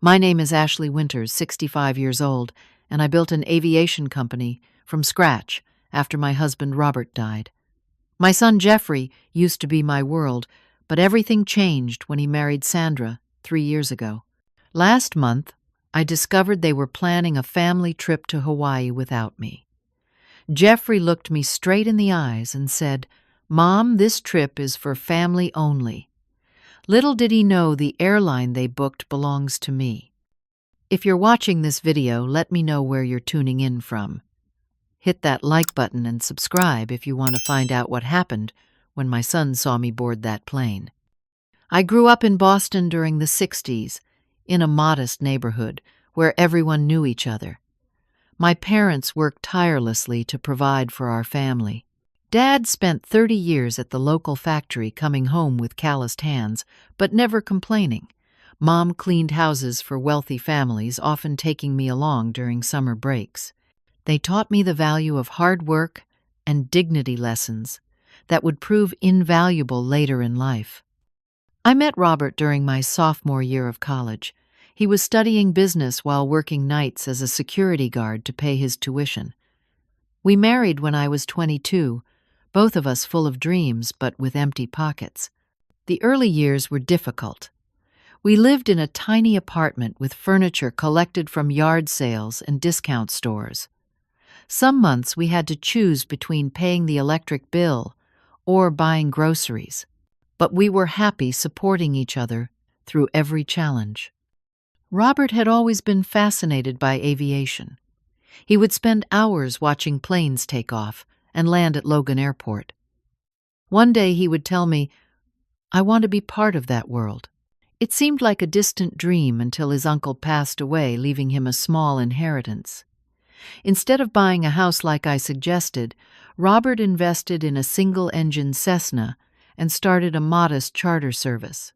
My name is Ashley Winters, 65 years old, and I built an aviation company from scratch after my husband Robert died. My son Jeffrey used to be my world, but everything changed when he married Sandra 3 years ago. Last month, I discovered they were planning a family trip to Hawaii without me. Jeffrey looked me straight in the eyes and said, "Mom, this trip is for family only." Little did he know the airline they booked belongs to me. If you're watching this video, let me know where you're tuning in from. Hit that like button and subscribe if you want to find out what happened when my son saw me board that plane. I grew up in Boston during the 60s, in a modest neighborhood where everyone knew each other. My parents worked tirelessly to provide for our family. Dad spent 30 years at the local factory, coming home with calloused hands, but never complaining. Mom cleaned houses for wealthy families, often taking me along during summer breaks. They taught me the value of hard work and dignity lessons that would prove invaluable later in life. I met Robert during my sophomore year of college. He was studying business while working nights as a security guard to pay his tuition. We married when I was 22, both of us full of dreams but with empty pockets. The early years were difficult. We lived in a tiny apartment with furniture collected from yard sales and discount stores. Some months we had to choose between paying the electric bill or buying groceries, but we were happy supporting each other through every challenge. Robert had always been fascinated by aviation. He would spend hours watching planes take off and land at Logan Airport. One day he would tell me, "I want to be part of that world." It seemed like a distant dream until his uncle passed away, leaving him a small inheritance. Instead of buying a house like I suggested, Robert invested in a single-engine Cessna and started a modest charter service.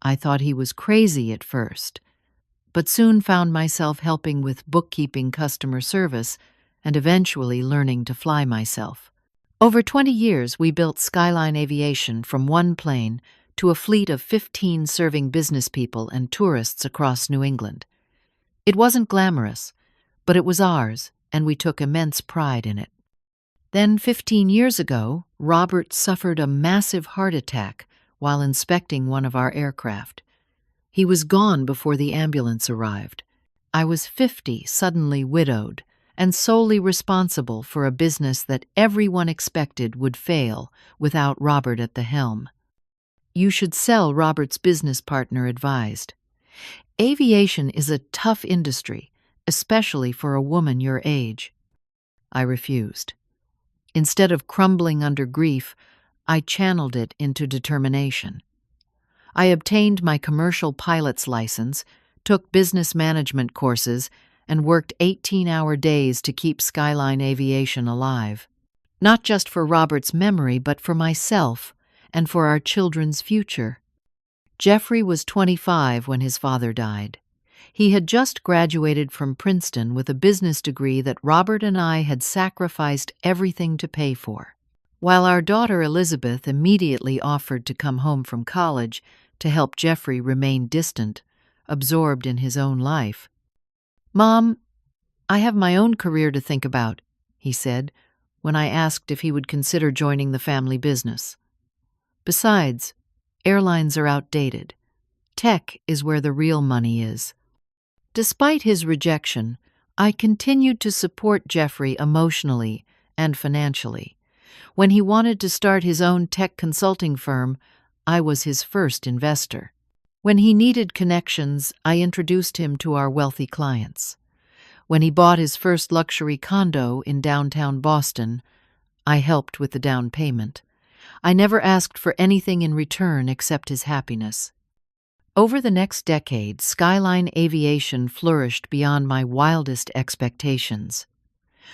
I thought he was crazy at first, but soon found myself helping with bookkeeping, customer service, and eventually learning to fly myself. Over 20 years, we built Skyline Aviation from one plane to a fleet of 15 serving business people and tourists across New England. It wasn't glamorous, but it was ours, and we took immense pride in it. Then, 15 years ago, Robert suffered a massive heart attack while inspecting one of our aircraft. He was gone before the ambulance arrived. I was 50, suddenly widowed, and solely responsible for a business that everyone expected would fail without Robert at the helm. "You should sell," Robert's business partner advised. "Aviation is a tough industry, especially for a woman your age." I refused. Instead of crumbling under grief, I channeled it into determination. I obtained my commercial pilot's license, took business management courses, and worked 18-hour days to keep Skyline Aviation alive. Not just for Robert's memory, but for myself and for our children's future. Jeffrey was 25 when his father died. He had just graduated from Princeton with a business degree that Robert and I had sacrificed everything to pay for. While our daughter Elizabeth immediately offered to come home from college to help Jeffrey remain distant, absorbed in his own life. "Mom, I have my own career to think about," he said when I asked if he would consider joining the family business. "Besides, airlines are outdated. Tech is where the real money is." Despite his rejection, I continued to support Jeffrey emotionally and financially. When he wanted to start his own tech consulting firm, I was his first investor. When he needed connections, I introduced him to our wealthy clients. When he bought his first luxury condo in downtown Boston, I helped with the down payment. I never asked for anything in return except his happiness. Over the next decade, Skyline Aviation flourished beyond my wildest expectations.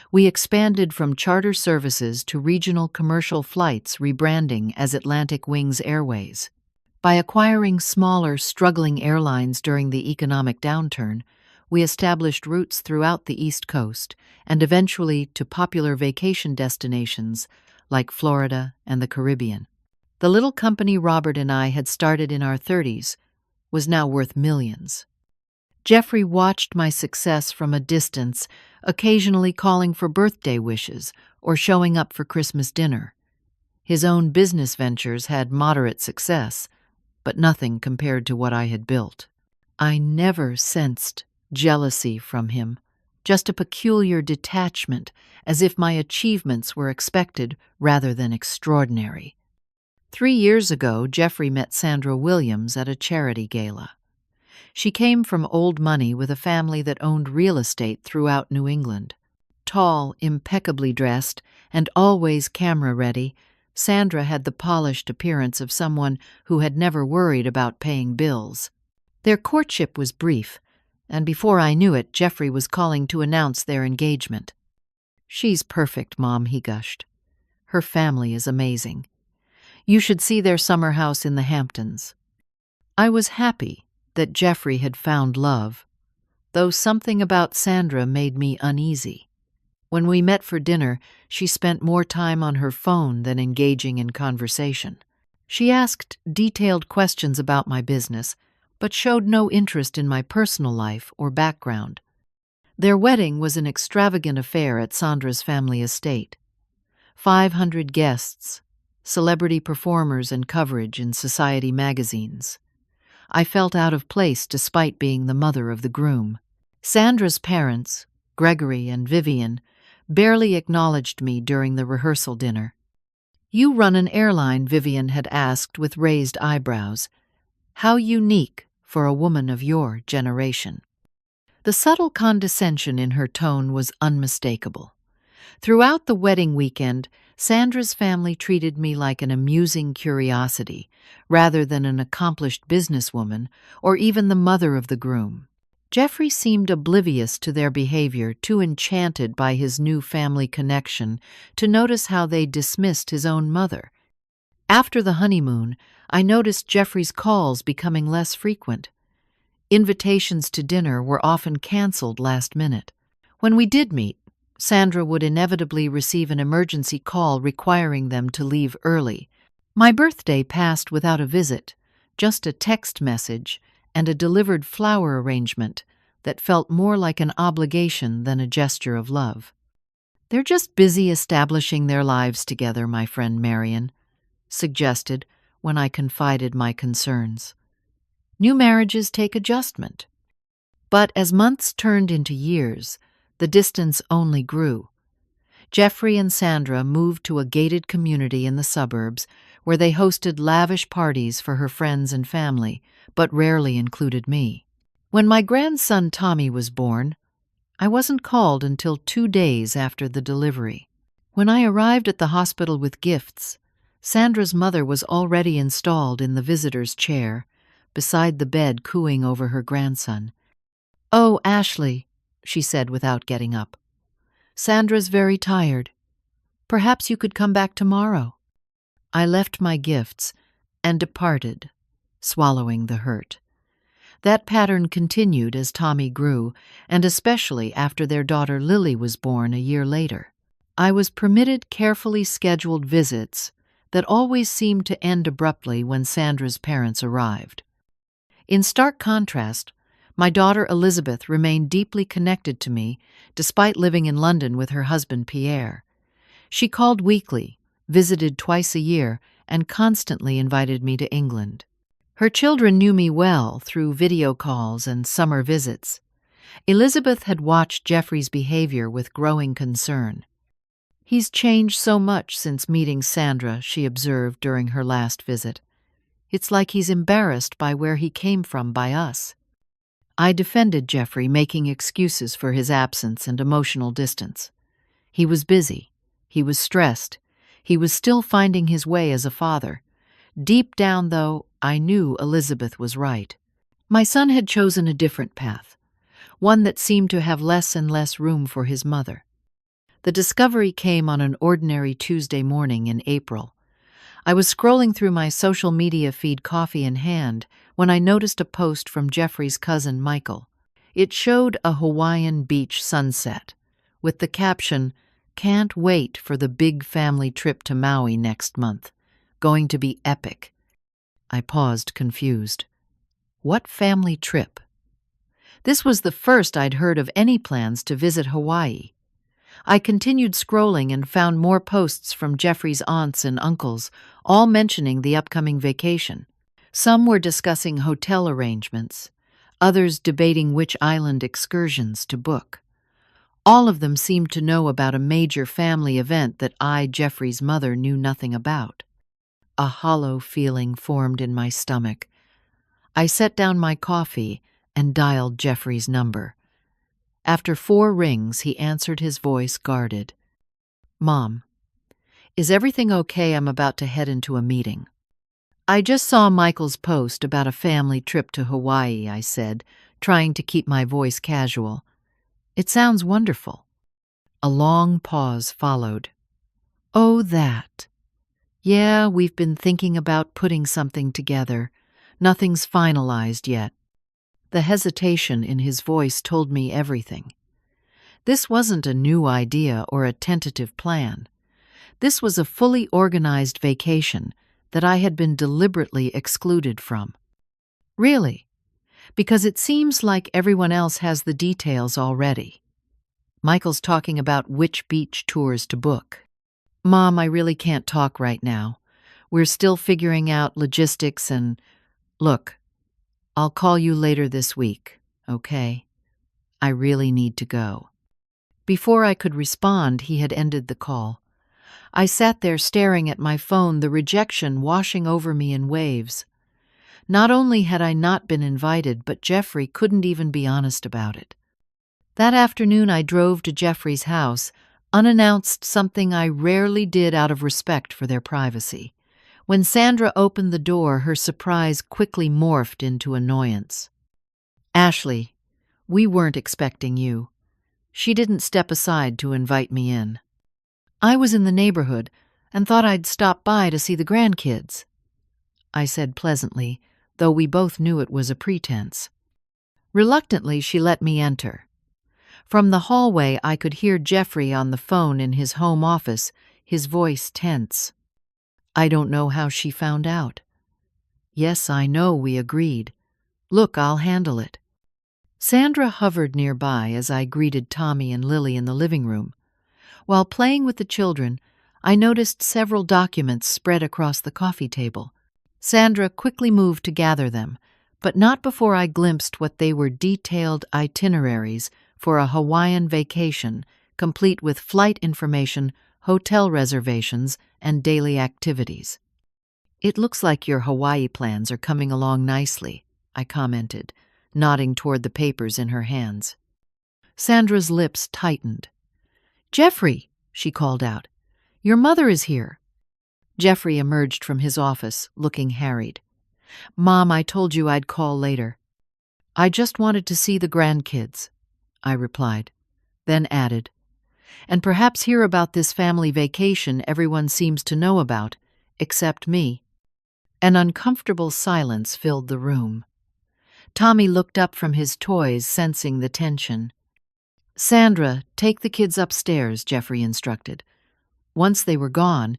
We expanded from charter services to regional commercial flights, rebranding as Atlantic Wings Airways. By acquiring smaller, struggling airlines during the economic downturn, we established routes throughout the East Coast and eventually to popular vacation destinations like Florida and the Caribbean. The little company Robert and I had started in our 30s was now worth millions. Jeffrey watched my success from a distance, occasionally calling for birthday wishes or showing up for Christmas dinner. His own business ventures had moderate success, but nothing compared to what I had built. I never sensed jealousy from him, just a peculiar detachment, as if my achievements were expected rather than extraordinary. 3 years ago, Jeffrey met Sandra Williams at a charity gala. She came from old money with a family that owned real estate throughout New England. Tall, impeccably dressed, and always camera-ready, Sandra had the polished appearance of someone who had never worried about paying bills. Their courtship was brief, and before I knew it, Jeffrey was calling to announce their engagement. "She's perfect, Mom," he gushed. "Her family is amazing. You should see their summer house in the Hamptons." I was happy that Jeffrey had found love, though something about Sandra made me uneasy. When we met for dinner, she spent more time on her phone than engaging in conversation. She asked detailed questions about my business, but showed no interest in my personal life or background. Their wedding was an extravagant affair at Sandra's family estate. 500 guests, celebrity performers, and coverage in society magazines. I felt out of place despite being the mother of the groom. Sandra's parents, Gregory and Vivian, barely acknowledged me during the rehearsal dinner. "You run an airline," Vivian had asked with raised eyebrows. "How unique for a woman of your generation." The subtle condescension in her tone was unmistakable. Throughout the wedding weekend, Sandra's family treated me like an amusing curiosity, rather than an accomplished businesswoman or even the mother of the groom. Jeffrey seemed oblivious to their behavior, too enchanted by his new family connection to notice how they dismissed his own mother. After the honeymoon, I noticed Jeffrey's calls becoming less frequent. Invitations to dinner were often canceled last minute. When we did meet, Sandra would inevitably receive an emergency call requiring them to leave early. My birthday passed without a visit, just a text message and a delivered flower arrangement that felt more like an obligation than a gesture of love. "They're just busy establishing their lives together," my friend Marion suggested when I confided my concerns. "New marriages take adjustment." But as months turned into years, the distance only grew. Jeffrey and Sandra moved to a gated community in the suburbs where they hosted lavish parties for her friends and family, but rarely included me. When my grandson Tommy was born, I wasn't called until 2 days after the delivery. When I arrived at the hospital with gifts, Sandra's mother was already installed in the visitor's chair, beside the bed cooing over her grandson. "Oh, Ashley," she said without getting up. "Sandra's very tired. Perhaps you could come back tomorrow." I left my gifts and departed, swallowing the hurt. That pattern continued as Tommy grew, and especially after their daughter Lily was born a year later. I was permitted carefully scheduled visits that always seemed to end abruptly when Sandra's parents arrived. In stark contrast, my daughter Elizabeth remained deeply connected to me despite living in London with her husband Pierre. She called weekly, visited twice a year, and constantly invited me to England. Her children knew me well through video calls and summer visits. Elizabeth had watched Jeffrey's behavior with growing concern. "He's changed so much since meeting Sandra," she observed during her last visit. "It's like he's embarrassed by where he came from by us." I defended Jeffrey, making excuses for his absence and emotional distance. He was busy. He was stressed. He was still finding his way as a father. Deep down, though, I knew Elizabeth was right. My son had chosen a different path, one that seemed to have less and less room for his mother. The discovery came on an ordinary Tuesday morning in April. I was scrolling through my social media feed, coffee in hand, when I noticed a post from Jeffrey's cousin Michael. It showed a Hawaiian beach sunset, with the caption, "Can't wait for the big family trip to Maui next month. Going to be epic." I paused, confused. What family trip? This was the first I'd heard of any plans to visit Hawaii. I continued scrolling and found more posts from Jeffrey's aunts and uncles, all mentioning the upcoming vacation. Some were discussing hotel arrangements, others debating which island excursions to book. All of them seemed to know about a major family event that I, Jeffrey's mother, knew nothing about. A hollow feeling formed in my stomach. I set down my coffee and dialed Jeffrey's number. After 4 rings, he answered, his voice guarded. "Mom, is everything okay? I'm about to head into a meeting." "I just saw Michael's post about a family trip to Hawaii," I said, trying to keep my voice casual. "It sounds wonderful." A long pause followed. "Oh, that. Yeah, we've been thinking about putting something together. Nothing's finalized yet." The hesitation in his voice told me everything. This wasn't a new idea or a tentative plan. This was a fully organized vacation that I had been deliberately excluded from. "Really? Because it seems like everyone else has the details already." "Michael's talking about which beach tours to book." "Mom, I really can't talk right now. We're still figuring out logistics and... Look, I'll call you later this week, okay? I really need to go." Before I could respond, he had ended the call. I sat there staring at my phone, the rejection washing over me in waves. Not only had I not been invited, but Jeffrey couldn't even be honest about it. That afternoon I drove to Jeffrey's house, unannounced, something I rarely did out of respect for their privacy. When Sandra opened the door, her surprise quickly morphed into annoyance. "Ashley, we weren't expecting you." She didn't step aside to invite me in. "I was in the neighborhood and thought I'd stop by to see the grandkids," I said pleasantly, though we both knew it was a pretense. Reluctantly, she let me enter. From the hallway, I could hear Jeffrey on the phone in his home office, his voice tense. "I don't know how she found out." "Yes, I know," we agreed. "Look, I'll handle it." Sandra hovered nearby as I greeted Tommy and Lily in the living room. While playing with the children, I noticed several documents spread across the coffee table. Sandra quickly moved to gather them, but not before I glimpsed what they were: detailed itineraries for a Hawaiian vacation, complete with flight information, hotel reservations, and daily activities. "It looks like your Hawaii plans are coming along nicely," I commented, nodding toward the papers in her hands. Sandra's lips tightened. "Jeffrey," she called out, "your mother is here." Jeffrey emerged from his office, looking harried. "Mom, I told you I'd call later." "I just wanted to see the grandkids," I replied, then added, "and perhaps hear about this family vacation everyone seems to know about, except me." An uncomfortable silence filled the room. Tommy looked up from his toys, sensing the tension. "Sandra, take the kids upstairs," Jeffrey instructed. Once they were gone,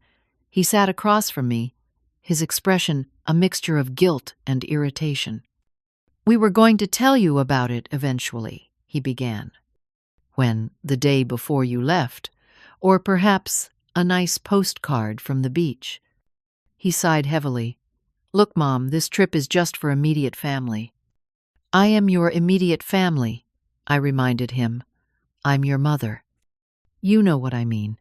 he sat across from me, his expression a mixture of guilt and irritation. "We were going to tell you about it eventually," he began. "When, the day before you left, or perhaps a nice postcard from the beach." He sighed heavily. "Look, Mom, this trip is just for immediate family." "I am your immediate family," I reminded him. "I'm your mother." "You know what I mean."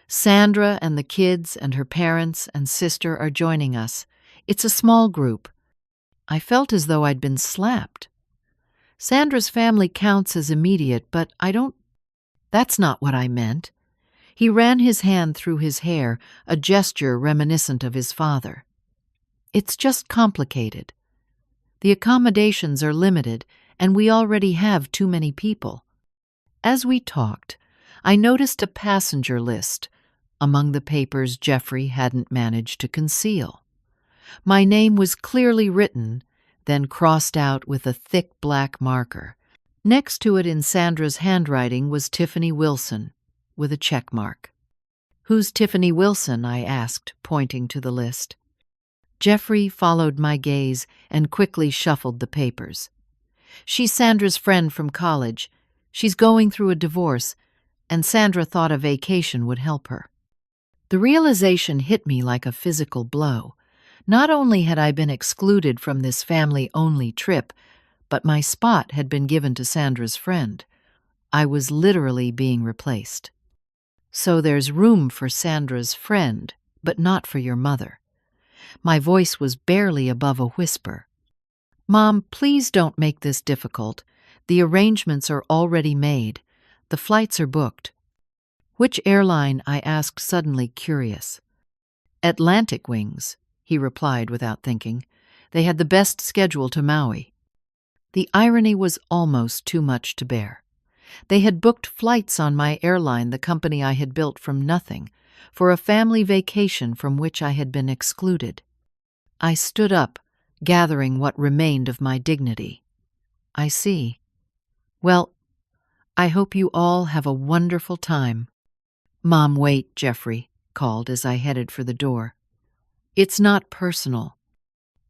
"Sandra and the kids and her parents and sister are joining us. It's a small group." I felt as though I'd been slapped. "Sandra's family counts as immediate, but I don't—" "That's not what I meant." He ran his hand through his hair, a gesture reminiscent of his father. "It's just complicated. The accommodations are limited, and we already have too many people." As we talked, I noticed a passenger list among the papers Jeffrey hadn't managed to conceal. My name was clearly written, then crossed out with a thick black marker. Next to it in Sandra's handwriting was Tiffany Wilson, with a check mark. "Who's Tiffany Wilson?" I asked, pointing to the list. Jeffrey followed my gaze and quickly shuffled the papers. She's Sandra's friend from college. She's going through a divorce, and Sandra thought a vacation would help her. The realization hit me like a physical blow. Not only had I been excluded from this family-only trip, but my spot had been given to Sandra's friend. I was literally being replaced. So there's room for Sandra's friend, but not for your mother. My voice was barely above a whisper. Mom, please don't make this difficult. The arrangements are already made. The flights are booked. Which airline? I asked, suddenly curious. Atlantic Wings, he replied without thinking. They had the best schedule to Maui. The irony was almost too much to bear. They had booked flights on my airline, the company I had built from nothing, for a family vacation from which I had been excluded. I stood up, gathering what remained of my dignity. I see. Well, I hope you all have a wonderful time. Mom, wait, Jeffrey called as I headed for the door. It's not personal.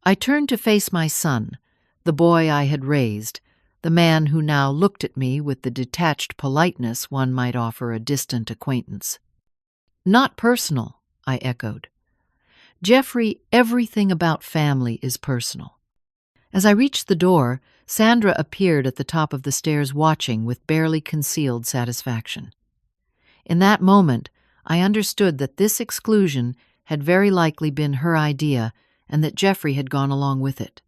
I turned to face my son, the boy I had raised, the man who now looked at me with the detached politeness one might offer a distant acquaintance. Not personal, I echoed. Jeffrey, everything about family is personal. As I reached the door, Sandra appeared at the top of the stairs watching with barely concealed satisfaction. In that moment, I understood that this exclusion had very likely been her idea and that Jeffrey had gone along with it.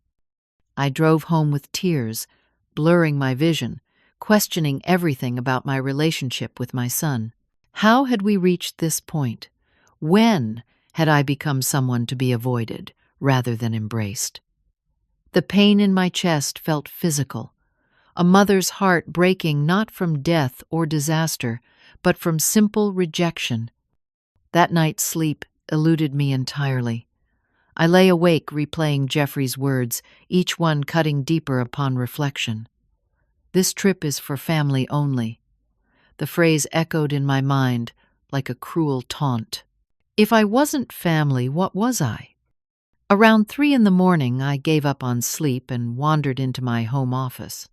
I drove home with tears, blurring my vision, questioning everything about my relationship with my son. How had we reached this point? When had I become someone to be avoided rather than embraced? The pain in my chest felt physical, a mother's heart breaking not from death or disaster, but from simple rejection. That night's sleep eluded me entirely. I lay awake replaying Jeffrey's words, each one cutting deeper upon reflection. This trip is for family only. The phrase echoed in my mind like a cruel taunt. If I wasn't family, what was I? Around 3 a.m, I gave up on sleep and wandered into my home office.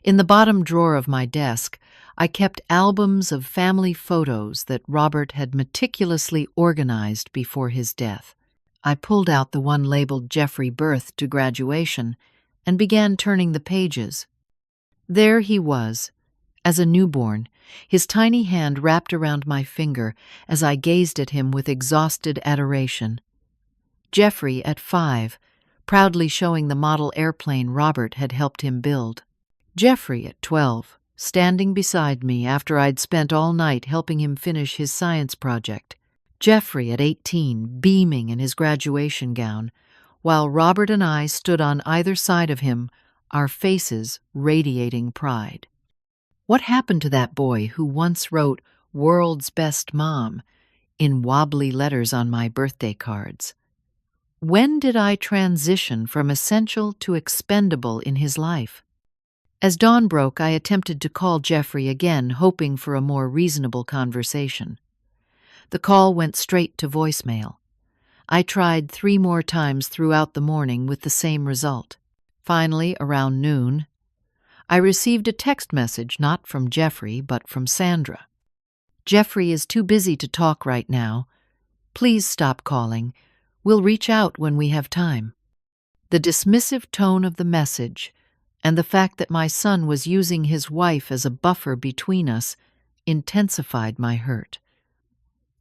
In the bottom drawer of my desk, I kept albums of family photos that Robert had meticulously organized before his death. I pulled out the one labeled Jeffrey Birth to Graduation and began turning the pages. There he was, as a newborn, his tiny hand wrapped around my finger as I gazed at him with exhausted adoration. Jeffrey at 5, proudly showing the model airplane Robert had helped him build. Jeffrey at 12, standing beside me after I'd spent all night helping him finish his science project. Jeffrey at 18, beaming in his graduation gown, while Robert and I stood on either side of him, our faces radiating pride. What happened to that boy who once wrote "World's Best Mom" in wobbly letters on my birthday cards? When did I transition from essential to expendable in his life? As dawn broke, I attempted to call Jeffrey again, hoping for a more reasonable conversation. The call went straight to voicemail. I tried 3 more times throughout the morning with the same result. Finally, around noon, I received a text message not from Jeffrey, but from Sandra. Jeffrey is too busy to talk right now. Please stop calling. We'll reach out when we have time. The dismissive tone of the message and the fact that my son was using his wife as a buffer between us intensified my hurt.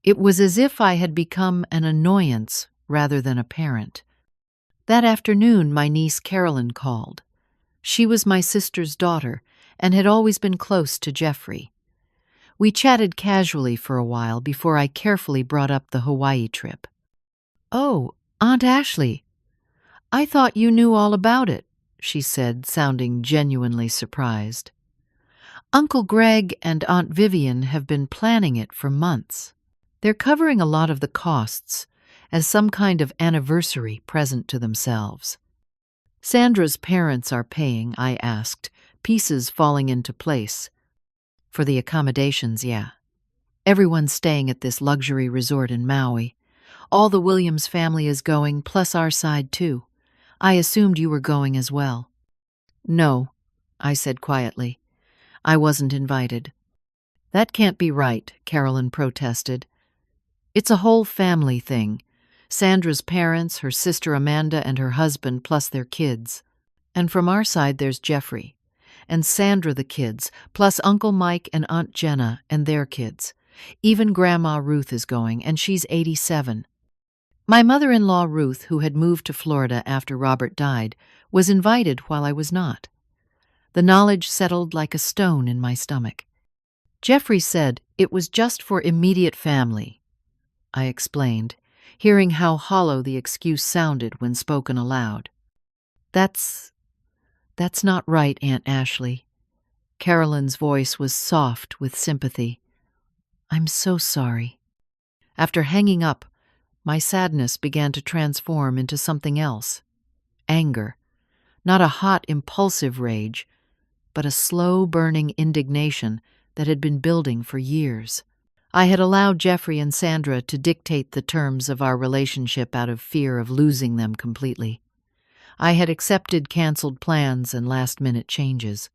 It was as if I had become an annoyance rather than a parent. That afternoon, my niece Carolyn called. She was my sister's daughter and had always been close to Jeffrey. We chatted casually for a while before I carefully brought up the Hawaii trip. "Oh, Aunt Ashley, I thought you knew all about it," she said, sounding genuinely surprised. "Uncle Greg and Aunt Vivian have been planning it for months. They're covering a lot of the costs as some kind of anniversary present to themselves." "Sandra's parents are paying," I asked, pieces falling into place. "For the accommodations, yeah. Everyone's staying at this luxury resort in Maui. All the Williams family is going, plus our side too. I assumed you were going as well." "No," I said quietly. I wasn't invited. That can't be right, Carolyn protested. It's a whole family thing. Sandra's parents, her sister Amanda, and her husband, plus their kids. And from our side, there's Jeffrey. And Sandra the kids, plus Uncle Mike and Aunt Jenna and their kids. Even Grandma Ruth is going, and she's 87. My mother-in-law Ruth, who had moved to Florida after Robert died, was invited while I was not. The knowledge settled like a stone in my stomach. Jeffrey said it was just for immediate family, I explained, hearing how hollow the excuse sounded when spoken aloud. That's not right, Aunt Ashley. Carolyn's voice was soft with sympathy. I'm so sorry. After hanging up, my sadness began to transform into something else. Anger. Not a hot, impulsive rage, but a slow-burning indignation that had been building for years. I had allowed Jeffrey and Sandra to dictate the terms of our relationship out of fear of losing them completely. I had accepted canceled plans and last-minute changes.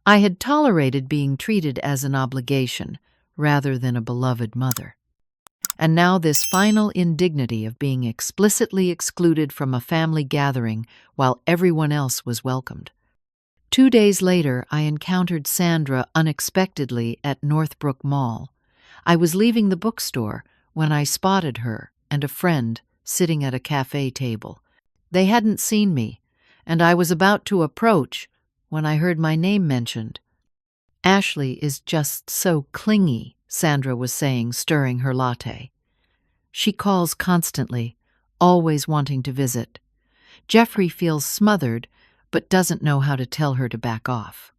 I had tolerated being treated as an obligation rather than a beloved mother. And now this final indignity of being explicitly excluded from a family gathering while everyone else was welcomed. 2 days later, I encountered Sandra unexpectedly at Northbrook Mall. I was leaving the bookstore when I spotted her and a friend sitting at a cafe table. They hadn't seen me, and I was about to approach when I heard my name mentioned. Ashley is just so clingy, Sandra was saying, stirring her latte. She calls constantly, always wanting to visit. Jeffrey feels smothered, but doesn't know how to tell her to back off.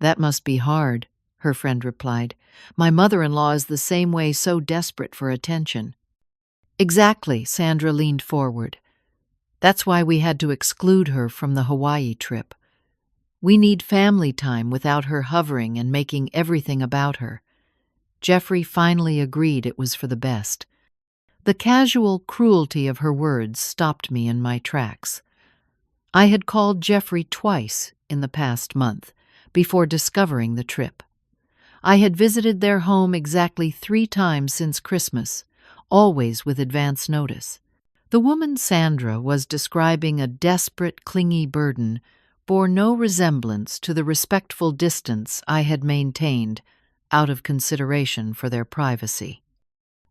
That must be hard, her friend replied. My mother-in-law is the same way, so desperate for attention. Exactly, Sandra leaned forward. That's why we had to exclude her from the Hawaii trip. We need family time without her hovering and making everything about her. Jeffrey finally agreed it was for the best. The casual cruelty of her words stopped me in my tracks. I had called Jeffrey twice in the past month before discovering the trip. I had visited their home exactly 3 times since Christmas, always with advance notice. The woman Sandra was describing a desperate, clingy burden bore no resemblance to the respectful distance I had maintained out of consideration for their privacy.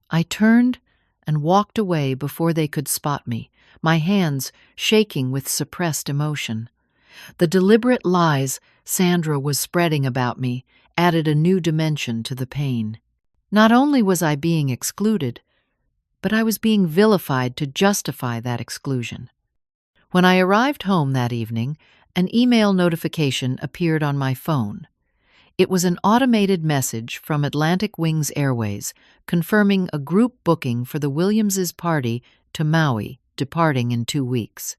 I turned and walked away before they could spot me, my hands shaking with suppressed emotion. The deliberate lies Sandra was spreading about me added a new dimension to the pain. Not only was I being excluded, but I was being vilified to justify that exclusion. When I arrived home that evening, an email notification appeared on my phone. It was an automated message from Atlantic Wings Airways confirming a group booking for the Williamses' party to Maui, departing in 2 weeks.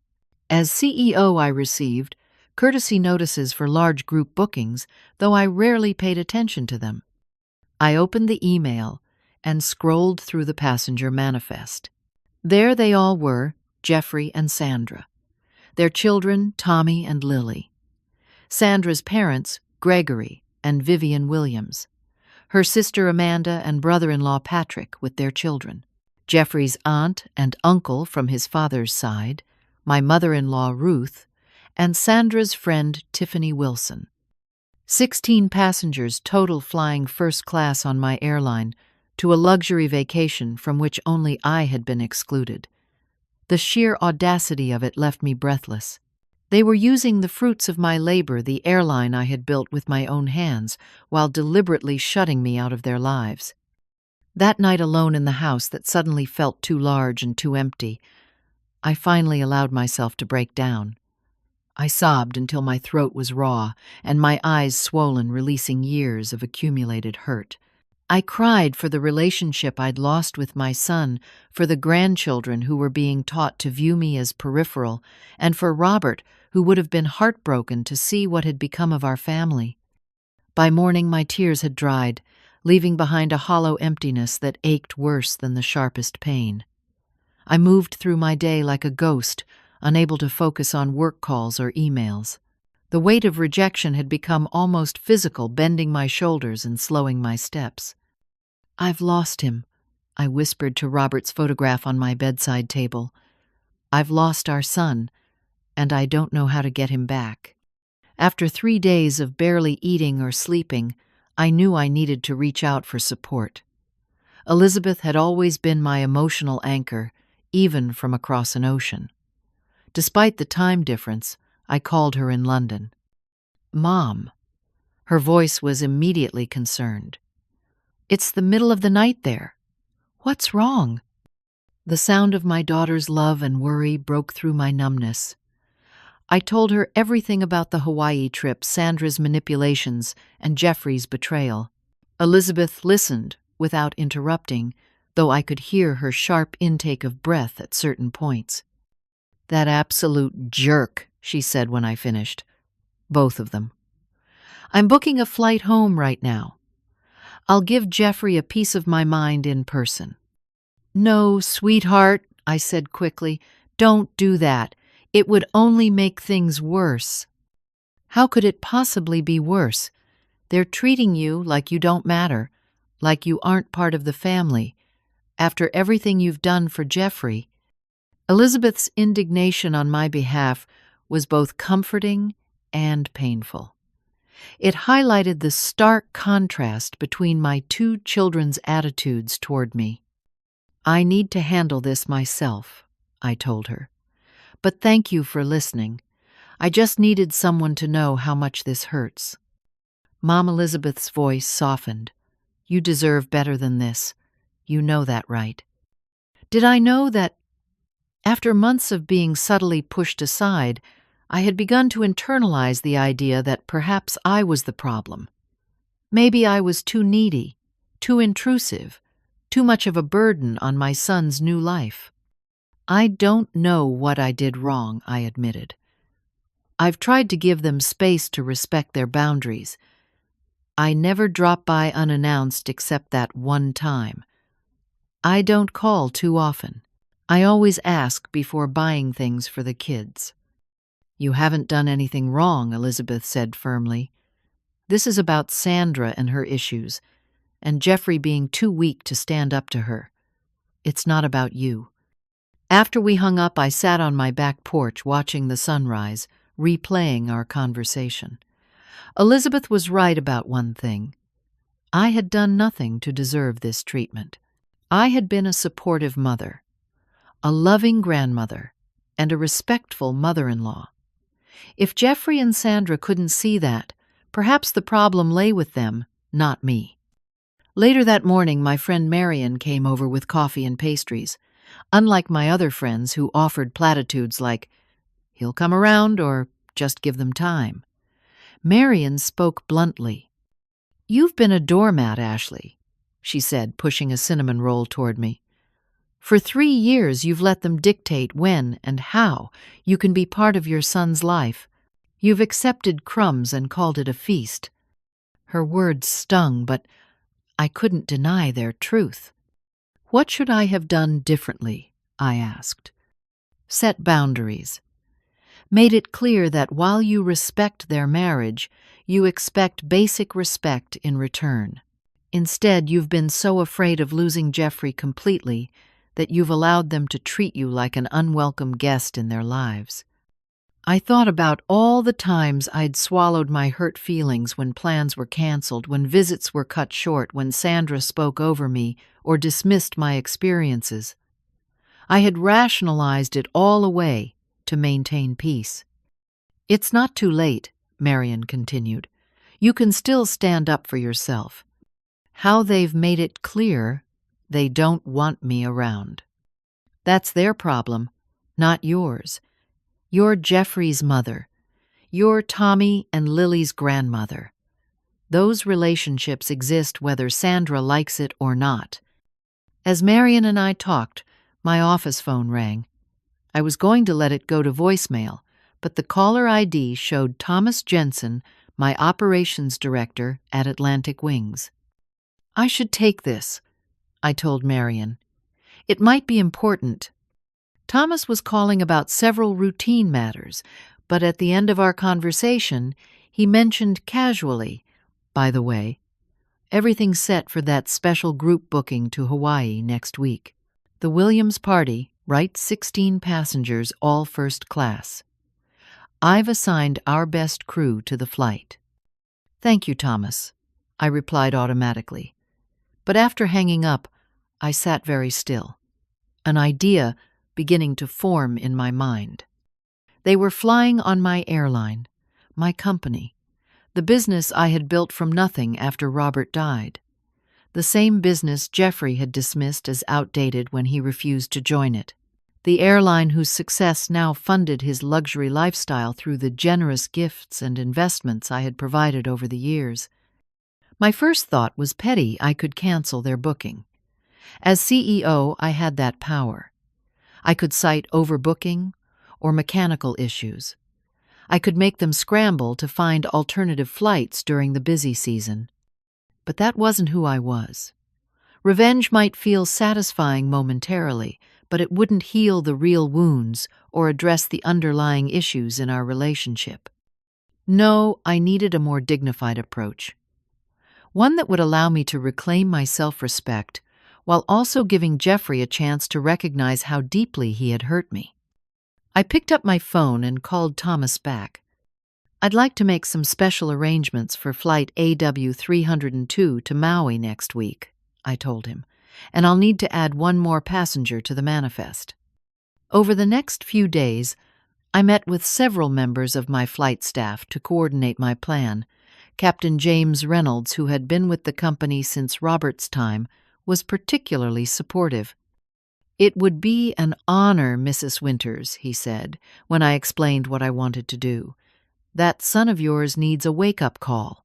As CEO, I received courtesy notices for large group bookings, though I rarely paid attention to them. I opened the email and scrolled through the passenger manifest. There they all were, Jeffrey and Sandra. Their children, Tommy and Lily. Sandra's parents, Gregory and Vivian Williams. Her sister Amanda and brother-in-law Patrick with their children. Jeffrey's aunt and uncle from his father's side, my mother-in-law Ruth, and Sandra's friend Tiffany Wilson. 16 passengers total flying first class on my airline to a luxury vacation from which only I had been excluded. The sheer audacity of it left me breathless. They were using the fruits of my labor, the airline I had built with my own hands, while deliberately shutting me out of their lives. That night alone in the house that suddenly felt too large and too empty, I finally allowed myself to break down. I sobbed until my throat was raw and my eyes swollen, releasing years of accumulated hurt. I cried for the relationship I'd lost with my son, for the grandchildren who were being taught to view me as peripheral, and for Robert, who would have been heartbroken to see what had become of our family. By morning my tears had dried, leaving behind a hollow emptiness that ached worse than the sharpest pain. I moved through my day like a ghost, unable to focus on work calls or emails. The weight of rejection had become almost physical, bending my shoulders and slowing my steps. "I've lost him," I whispered to Robert's photograph on my bedside table. "I've lost our son, and I don't know how to get him back." After 3 days of barely eating or sleeping, I knew I needed to reach out for support. Elizabeth had always been my emotional anchor, even from across an ocean. Despite the time difference, I called her in London. "Mom." Her voice was immediately concerned. "It's the middle of the night there. What's wrong?" The sound of my daughter's love and worry broke through my numbness. I told her everything about the Hawaii trip, Sandra's manipulations, and Jeffrey's betrayal. Elizabeth listened without interrupting, though I could hear her sharp intake of breath at certain points. "That absolute jerk," she said when I finished. "Both of them. I'm booking a flight home right now. I'll give Jeffrey a piece of my mind in person." "No, sweetheart," I said quickly. "Don't do that. It would only make things worse." "How could it possibly be worse? They're treating you like you don't matter, like you aren't part of the family. After everything you've done for Jeffrey." Elizabeth's indignation on my behalf was both comforting and painful. It highlighted the stark contrast between my 2 children's attitudes toward me. "I need to handle this myself," I told her. "But thank you for listening. I just needed someone to know how much this hurts." Mom Elizabeth's voice softened. "You deserve better than this. You know that, right?" Did I know that? After months of being subtly pushed aside, I had begun to internalize the idea that perhaps I was the problem. Maybe I was too needy, too intrusive, too much of a burden on my son's new life. "I don't know what I did wrong," I admitted. "I've tried to give them space to respect their boundaries. I never drop by unannounced except that one time. I don't call too often. I always ask before buying things for the kids." "You haven't done anything wrong," Elizabeth said firmly. "This is about Sandra and her issues, and Jeffrey being too weak to stand up to her. It's not about you." After we hung up, I sat on my back porch watching the sunrise, replaying our conversation. Elizabeth was right about one thing. I had done nothing to deserve this treatment. I had been a supportive mother, a loving grandmother, and a respectful mother-in-law. If Jeffrey and Sandra couldn't see that, perhaps the problem lay with them, not me. Later that morning, my friend Marion came over with coffee and pastries. Unlike my other friends who offered platitudes like, "He'll come around," or "Just give them time," Marion spoke bluntly. "You've been a doormat, Ashley," she said, pushing a cinnamon roll toward me. "For 3 years you've let them dictate when and how you can be part of your son's life. You've accepted crumbs and called it a feast." Her words stung, but I couldn't deny their truth. "What should I have done differently?" I asked. "Set boundaries. Made it clear that while you respect their marriage, you expect basic respect in return. Instead, you've been so afraid of losing Jeffrey completely that you've allowed them to treat you like an unwelcome guest in their lives." I thought about all the times I'd swallowed my hurt feelings when plans were canceled, when visits were cut short, when Sandra spoke over me or dismissed my experiences. I had rationalized it all away to maintain peace. "It's not too late," Marion continued. "You can still stand up for yourself. How they've made it clear they don't want me around. That's their problem, not yours. You're Jeffrey's mother. You're Tommy and Lily's grandmother. Those relationships exist whether Sandra likes it or not." As Marion and I talked, my office phone rang. I was going to let it go to voicemail, but the caller ID showed Thomas Jensen, my operations director at Atlantic Wings. "I should take this," I told Marion. "It might be important." Thomas was calling about several routine matters, but at the end of our conversation, he mentioned casually, "By the way, everything's set for that special group booking to Hawaii next week. The Williams party, right, 16 passengers, all first class. I've assigned our best crew to the flight." "Thank you, Thomas," I replied automatically. But after hanging up, I sat very still, an idea beginning to form in my mind. They were flying on my airline, my company, the business I had built from nothing after Robert died, the same business Jeffrey had dismissed as outdated when he refused to join it, the airline whose success now funded his luxury lifestyle through the generous gifts and investments I had provided over the years. My first thought was petty. I could cancel their booking. As CEO, I had that power. I could cite overbooking or mechanical issues. I could make them scramble to find alternative flights during the busy season. But that wasn't who I was. Revenge might feel satisfying momentarily, but it wouldn't heal the real wounds or address the underlying issues in our relationship. No, I needed a more dignified approach. One that would allow me to reclaim my self-respect while also giving Jeffrey a chance to recognize how deeply he had hurt me. I picked up my phone and called Thomas back. "I'd like to make some special arrangements for flight AW302 to Maui next week," I told him, "and I'll need to add one more passenger to the manifest." Over the next few days, I met with several members of my flight staff to coordinate my plan. Captain James Reynolds, who had been with the company since Robert's time, was particularly supportive. "It would be an honor, Mrs. Winters," he said, when I explained what I wanted to do. "That son of yours needs a wake-up call."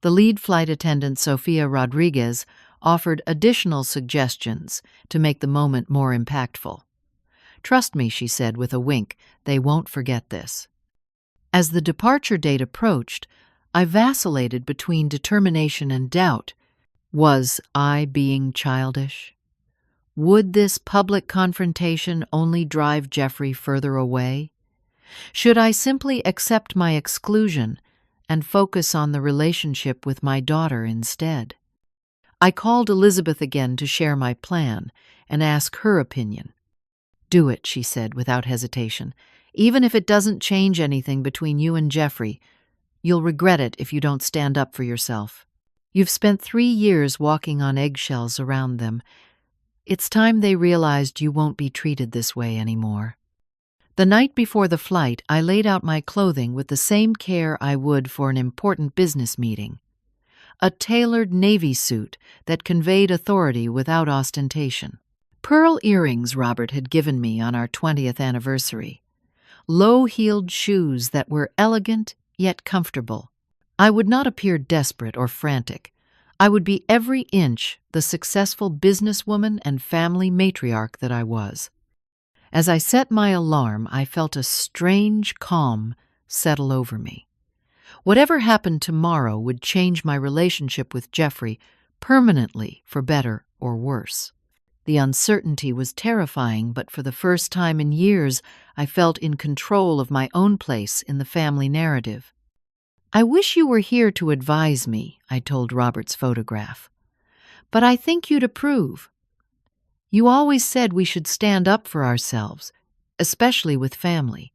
The lead flight attendant, Sofia Rodriguez, offered additional suggestions to make the moment more impactful. "Trust me," she said with a wink, "they won't forget this." As the departure date approached, I vacillated between determination and doubt. Was I being childish? Would this public confrontation only drive Jeffrey further away? Should I simply accept my exclusion and focus on the relationship with my daughter instead? I called Elizabeth again to share my plan and ask her opinion. "Do it," she said without hesitation. "Even if it doesn't change anything between you and Jeffrey, you'll regret it if you don't stand up for yourself. You've spent 3 years walking on eggshells around them. It's time they realized you won't be treated this way anymore." The night before the flight, I laid out my clothing with the same care I would for an important business meeting. A tailored navy suit that conveyed authority without ostentation. Pearl earrings Robert had given me on our 20th anniversary. Low-heeled shoes that were elegant yet comfortable. I would not appear desperate or frantic. I would be every inch the successful businesswoman and family matriarch that I was. As I set my alarm, I felt a strange calm settle over me. Whatever happened tomorrow would change my relationship with Jeffrey permanently, for better or worse. The uncertainty was terrifying, but for the first time in years, I felt in control of my own place in the family narrative. "I wish you were here to advise me," I told Robert's photograph. "But I think you'd approve. You always said we should stand up for ourselves, especially with family."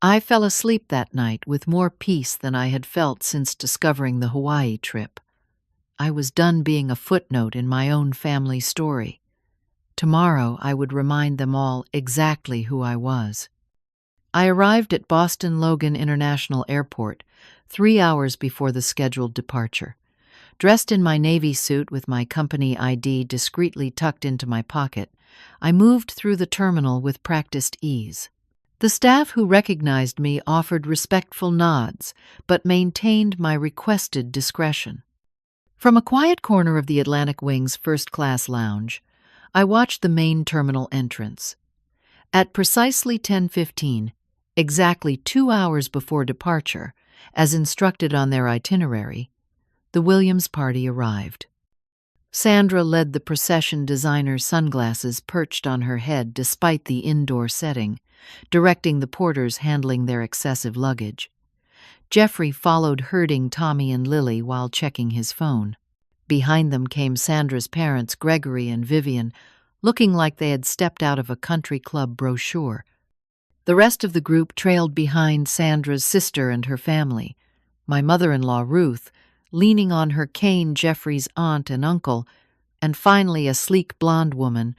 I fell asleep that night with more peace than I had felt since discovering the Hawaii trip. I was done being a footnote in my own family story. Tomorrow I would remind them all exactly who I was. I arrived at Boston Logan International Airport 3 hours before the scheduled departure. Dressed in my navy suit with my company ID discreetly tucked into my pocket, I moved through the terminal with practiced ease. The staff who recognized me offered respectful nods, but maintained my requested discretion. From a quiet corner of the Atlantic Wing's first-class lounge, I watched the main terminal entrance. At precisely 10:15, exactly 2 hours before departure, as instructed on their itinerary, the Williams party arrived. Sandra led the procession, designer sunglasses perched on her head despite the indoor setting. directing the porters handling their excessive luggage. Jeffrey followed herding Tommy and Lily while checking his phone. Behind them came Sandra's parents, Gregory and Vivian, looking like they had stepped out of a country club brochure. The rest of the group trailed behind Sandra's sister and her family. My mother-in-law, Ruth, leaning on her cane, Jeffrey's aunt and uncle, and finally a sleek blonde woman,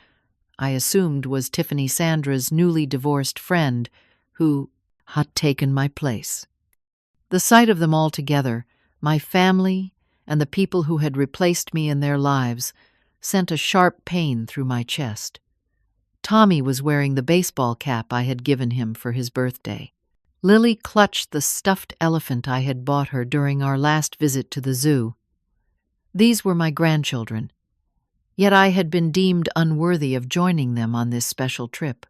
I assumed was Tiffany Sandra's newly divorced friend, who had taken my place. The sight of them all together, my family and the people who had replaced me in their lives, sent a sharp pain through my chest. Tommy was wearing the baseball cap I had given him for his birthday. Lily clutched the stuffed elephant I had bought her during our last visit to the zoo. These were my grandchildren, yet I had been deemed unworthy of joining them on this special trip.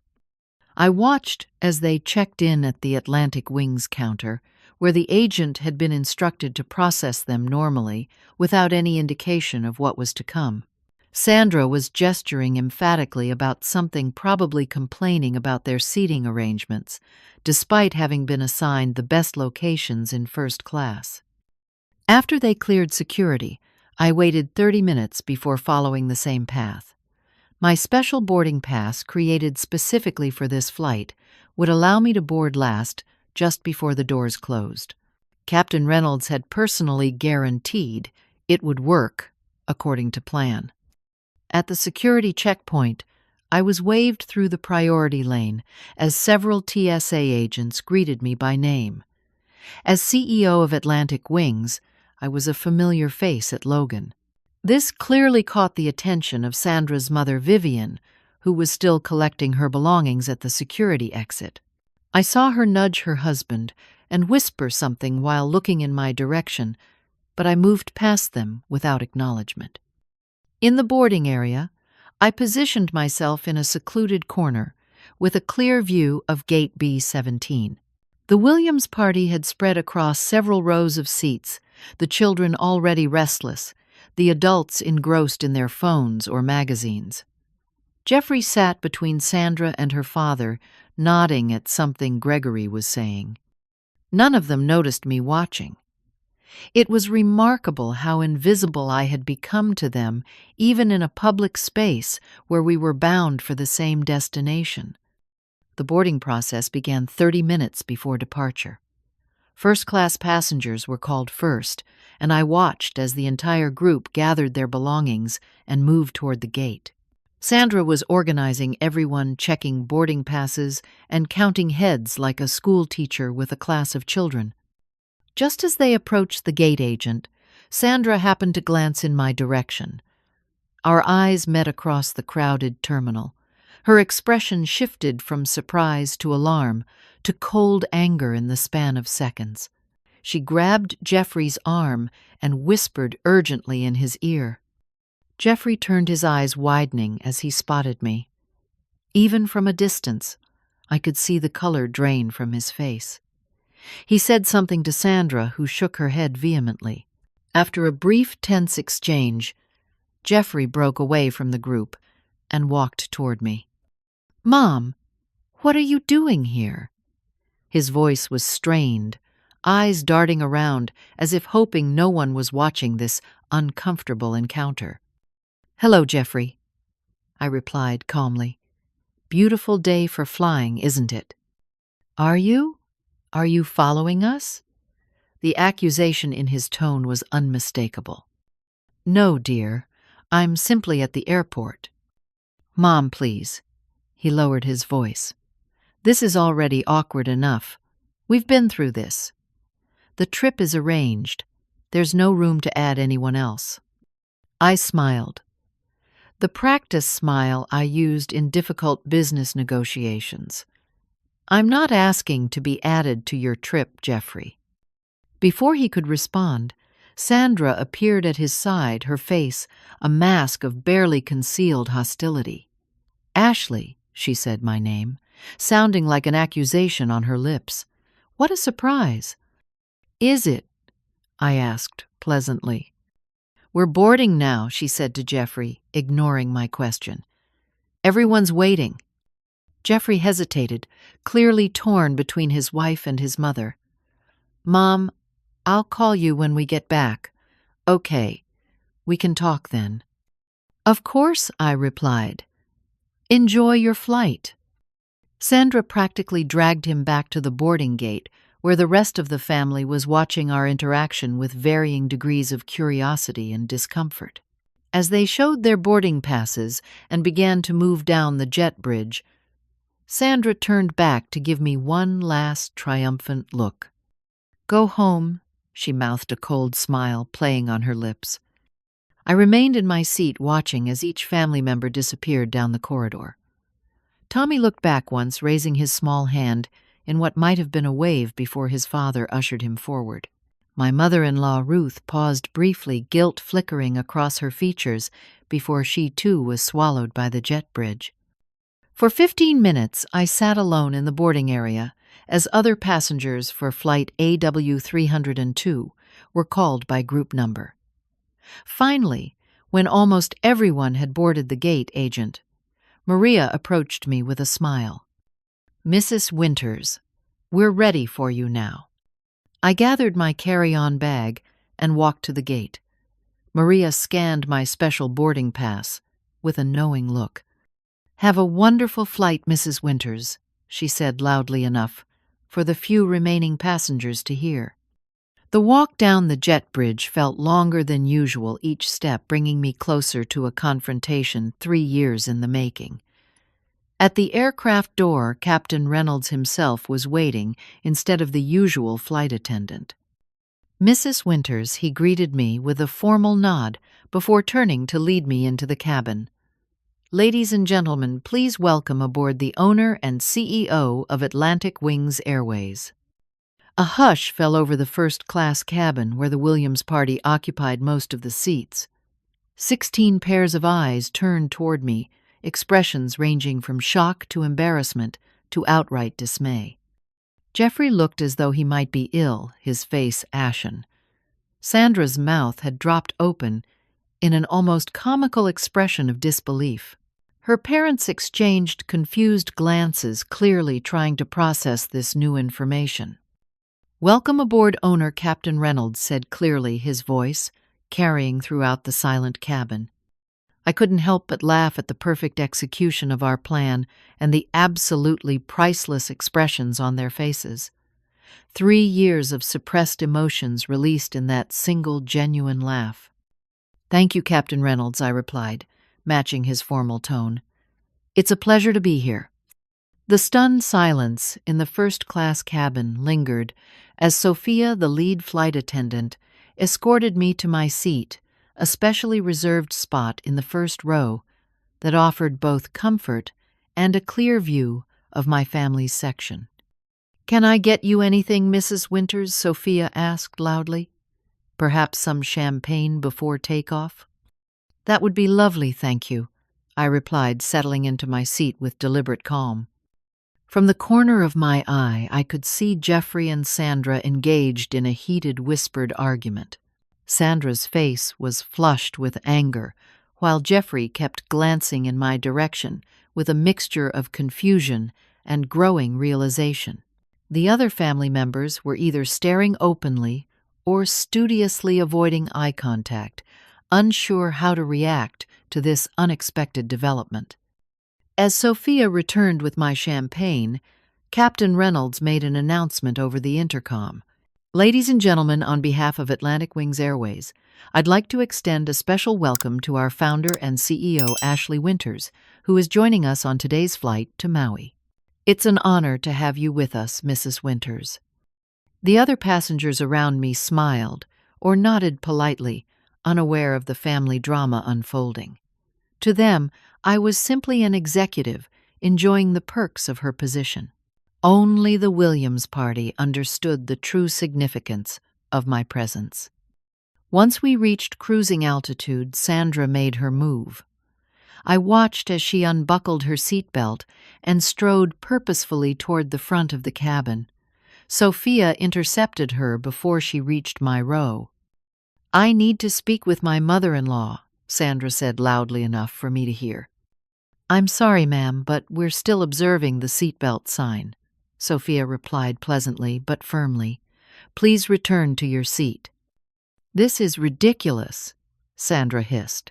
I watched as they checked in at the Atlantic Wings counter, where the agent had been instructed to process them normally, without any indication of what was to come. Sandra was gesturing emphatically about something, probably complaining about their seating arrangements, despite having been assigned the best locations in first class. After they cleared security, I waited 30 minutes before following the same path. My special boarding pass, created specifically for this flight, would allow me to board last, just before the doors closed. Captain Reynolds had personally guaranteed it would work according to plan. At the security checkpoint, I was waved through the priority lane as several TSA agents greeted me by name. As CEO of Atlantic Wings, I was a familiar face at Logan. This clearly caught the attention of Sandra's mother, Vivian, who was still collecting her belongings at the security exit. I saw her nudge her husband and whisper something while looking in my direction, but I moved past them without acknowledgement. In the boarding area, I positioned myself in a secluded corner with a clear view of Gate B-17. The Williams party had spread across several rows of seats, the children already restless, the adults engrossed in their phones or magazines. Jeffrey sat between Sandra and her father, nodding at something Gregory was saying. None of them noticed me watching. It was remarkable how invisible I had become to them, even in a public space where we were bound for the same destination. The boarding process began 30 minutes before departure. First-class passengers were called first, and I watched as the entire group gathered their belongings and moved toward the gate. Sandra was organizing everyone, checking boarding passes and counting heads like a school teacher with a class of children. Just as they approached the gate agent, Sandra happened to glance in my direction. Our eyes met across the crowded terminal. Her expression shifted from surprise to alarm to cold anger in the span of seconds. She grabbed Jeffrey's arm and whispered urgently in his ear. Jeffrey turned his eyes widening as he spotted me. Even from a distance, I could see the color drain from his face. He said something to Sandra, who shook her head vehemently. After a brief, tense exchange, Jeffrey broke away from the group and walked toward me. "Mom, what are you doing here?" His voice was strained, eyes darting around as if hoping no one was watching this uncomfortable encounter. "Hello, Jeffrey," I replied calmly. "Beautiful day for flying, isn't it?" "Are you? Are you following us?" The accusation in his tone was unmistakable. "No, dear. I'm simply at the airport." "Mom, please." He lowered his voice. "This is already awkward enough. We've been through this. The trip is arranged. There's no room to add anyone else." I smiled. The practice smile I used in difficult business negotiations. "I'm not asking to be added to your trip, Jeffrey." Before he could respond, Sandra appeared at his side, her face a mask of barely concealed hostility. "Ashley," she said my name, sounding like an accusation on her lips. "What a surprise." "Is it?" I asked pleasantly. "We're boarding now," she said to Jeffrey, ignoring my question. "Everyone's waiting." Jeffrey hesitated, clearly torn between his wife and his mother. "Mom, I'll call you when we get back." "Okay, we can talk then." "Of course," I replied. "Enjoy your flight." Sandra practically dragged him back to the boarding gate, where the rest of the family was watching our interaction with varying degrees of curiosity and discomfort. As they showed their boarding passes and began to move down the jet bridge, Sandra turned back to give me one last triumphant look. "Go home," she mouthed, a cold smile playing on her lips. I remained in my seat watching as each family member disappeared down the corridor. Tommy looked back once, raising his small hand in what might have been a wave before his father ushered him forward. My mother-in-law Ruth paused briefly, guilt flickering across her features before she too was swallowed by the jet bridge. For 15 minutes I sat alone in the boarding area as other passengers for flight AW302 were called by group number. Finally, when almost everyone had boarded the gate agent, Maria approached me with a smile. "Mrs. Winters, we're ready for you now." I gathered my carry-on bag and walked to the gate. Maria scanned my special boarding pass with a knowing look. "Have a wonderful flight, Mrs. Winters," she said loudly enough for the few remaining passengers to hear. The walk down the jet bridge felt longer than usual, each step bringing me closer to a confrontation 3 years in the making. At the aircraft door, Captain Reynolds himself was waiting instead of the usual flight attendant. "Mrs. Winters," he greeted me with a formal nod before turning to lead me into the cabin. "Ladies and gentlemen, please welcome aboard the owner and CEO of Atlantic Wings Airways." A hush fell over the first-class cabin where the Williams party occupied most of the seats. 16 pairs of eyes turned toward me, expressions ranging from shock to embarrassment to outright dismay. Jeffrey looked as though he might be ill, his face ashen. Sandra's mouth had dropped open in an almost comical expression of disbelief. Her parents exchanged confused glances, clearly trying to process this new information. "Welcome aboard, owner," Captain Reynolds said clearly, his voice carrying throughout the silent cabin. I couldn't help but laugh at the perfect execution of our plan and the absolutely priceless expressions on their faces. 3 years of suppressed emotions released in that single genuine laugh. "Thank you, Captain Reynolds," I replied, matching his formal tone. "It's a pleasure to be here." The stunned silence in the first-class cabin lingered as Sophia, the lead flight attendant, escorted me to my seat, a specially reserved spot in the first row that offered both comfort and a clear view of my family's section. "Can I get you anything, Mrs. Winters?" Sophia asked loudly. "Perhaps some champagne before takeoff?" "That would be lovely, thank you," I replied, settling into my seat with deliberate calm. From the corner of my eye, I could see Jeffrey and Sandra engaged in a heated, whispered argument. Sandra's face was flushed with anger, while Jeffrey kept glancing in my direction with a mixture of confusion and growing realization. The other family members were either staring openly or studiously avoiding eye contact, unsure how to react to this unexpected development. As Sophia returned with my champagne, Captain Reynolds made an announcement over the intercom. "Ladies and gentlemen, on behalf of Atlantic Wings Airways, I'd like to extend a special welcome to our founder and CEO, Ashley Winters, who is joining us on today's flight to Maui. It's an honor to have you with us, Mrs. Winters." The other passengers around me smiled or nodded politely, unaware of the family drama unfolding. To them, I was simply an executive, enjoying the perks of her position. Only the Williams party understood the true significance of my presence. Once we reached cruising altitude, Sandra made her move. I watched as she unbuckled her seatbelt and strode purposefully toward the front of the cabin. Sophia intercepted her before she reached my row. "I need to speak with my mother-in-law," Sandra said loudly enough for me to hear. "I'm sorry, ma'am, but we're still observing the seatbelt sign," Sophia replied pleasantly but firmly. "Please return to your seat." "This is ridiculous," Sandra hissed.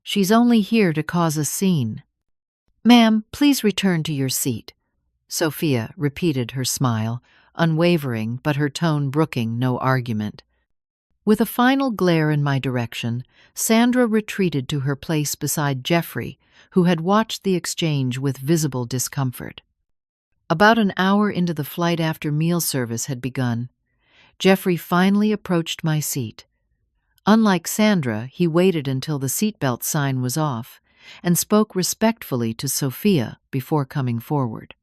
"She's only here to cause a scene." "Ma'am, please return to your seat," Sophia repeated, her smile, unwavering but her tone brooking no argument. With a final glare in my direction, Sandra retreated to her place beside Jeffrey, who had watched the exchange with visible discomfort. About an hour into the flight after meal service had begun, Jeffrey finally approached my seat. Unlike Sandra, he waited until the seatbelt sign was off and spoke respectfully to Sophia before coming forward.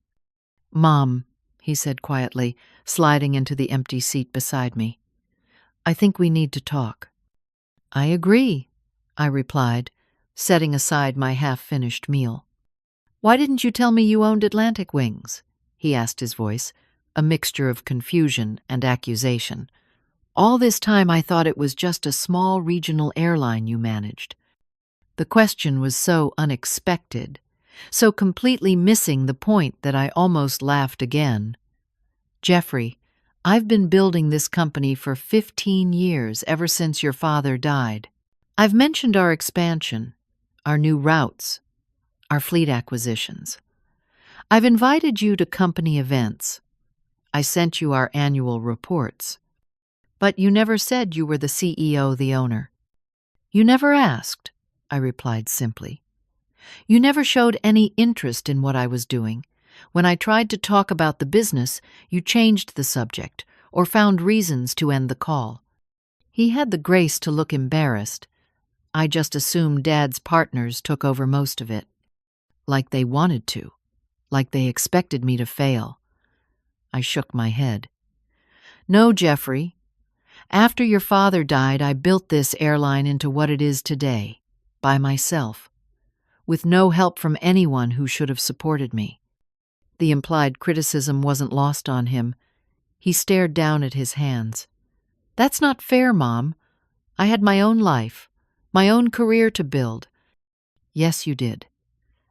"Mom," he said quietly, sliding into the empty seat beside me, "I think we need to talk." "I agree," I replied, setting aside my half-finished meal. "Why didn't you tell me you owned Atlantic Wings?" he asked, his voice a mixture of confusion and accusation. "All this time I thought it was just a small regional airline you managed." The question was so unexpected, so completely missing the point that I almost laughed again. "Jeffrey, I've been building this company for 15 years, ever since your father died. I've mentioned our expansion, our new routes, our fleet acquisitions. I've invited you to company events. I sent you our annual reports. But you never said you were the CEO, the owner. You never asked," I replied simply. "You never showed any interest in what I was doing. When I tried to talk about the business, you changed the subject or found reasons to end the call." He had the grace to look embarrassed. I just assumed Dad's partners took over most of it. Like they wanted to. Like they expected me to fail. I shook my head. "No, Jeffrey. After your father died, I built this airline into what it is today, by myself, with no help from anyone who should have supported me." The implied criticism wasn't lost on him. He stared down at his hands. "That's not fair, Mom. I had my own life, my own career to build." "Yes, you did.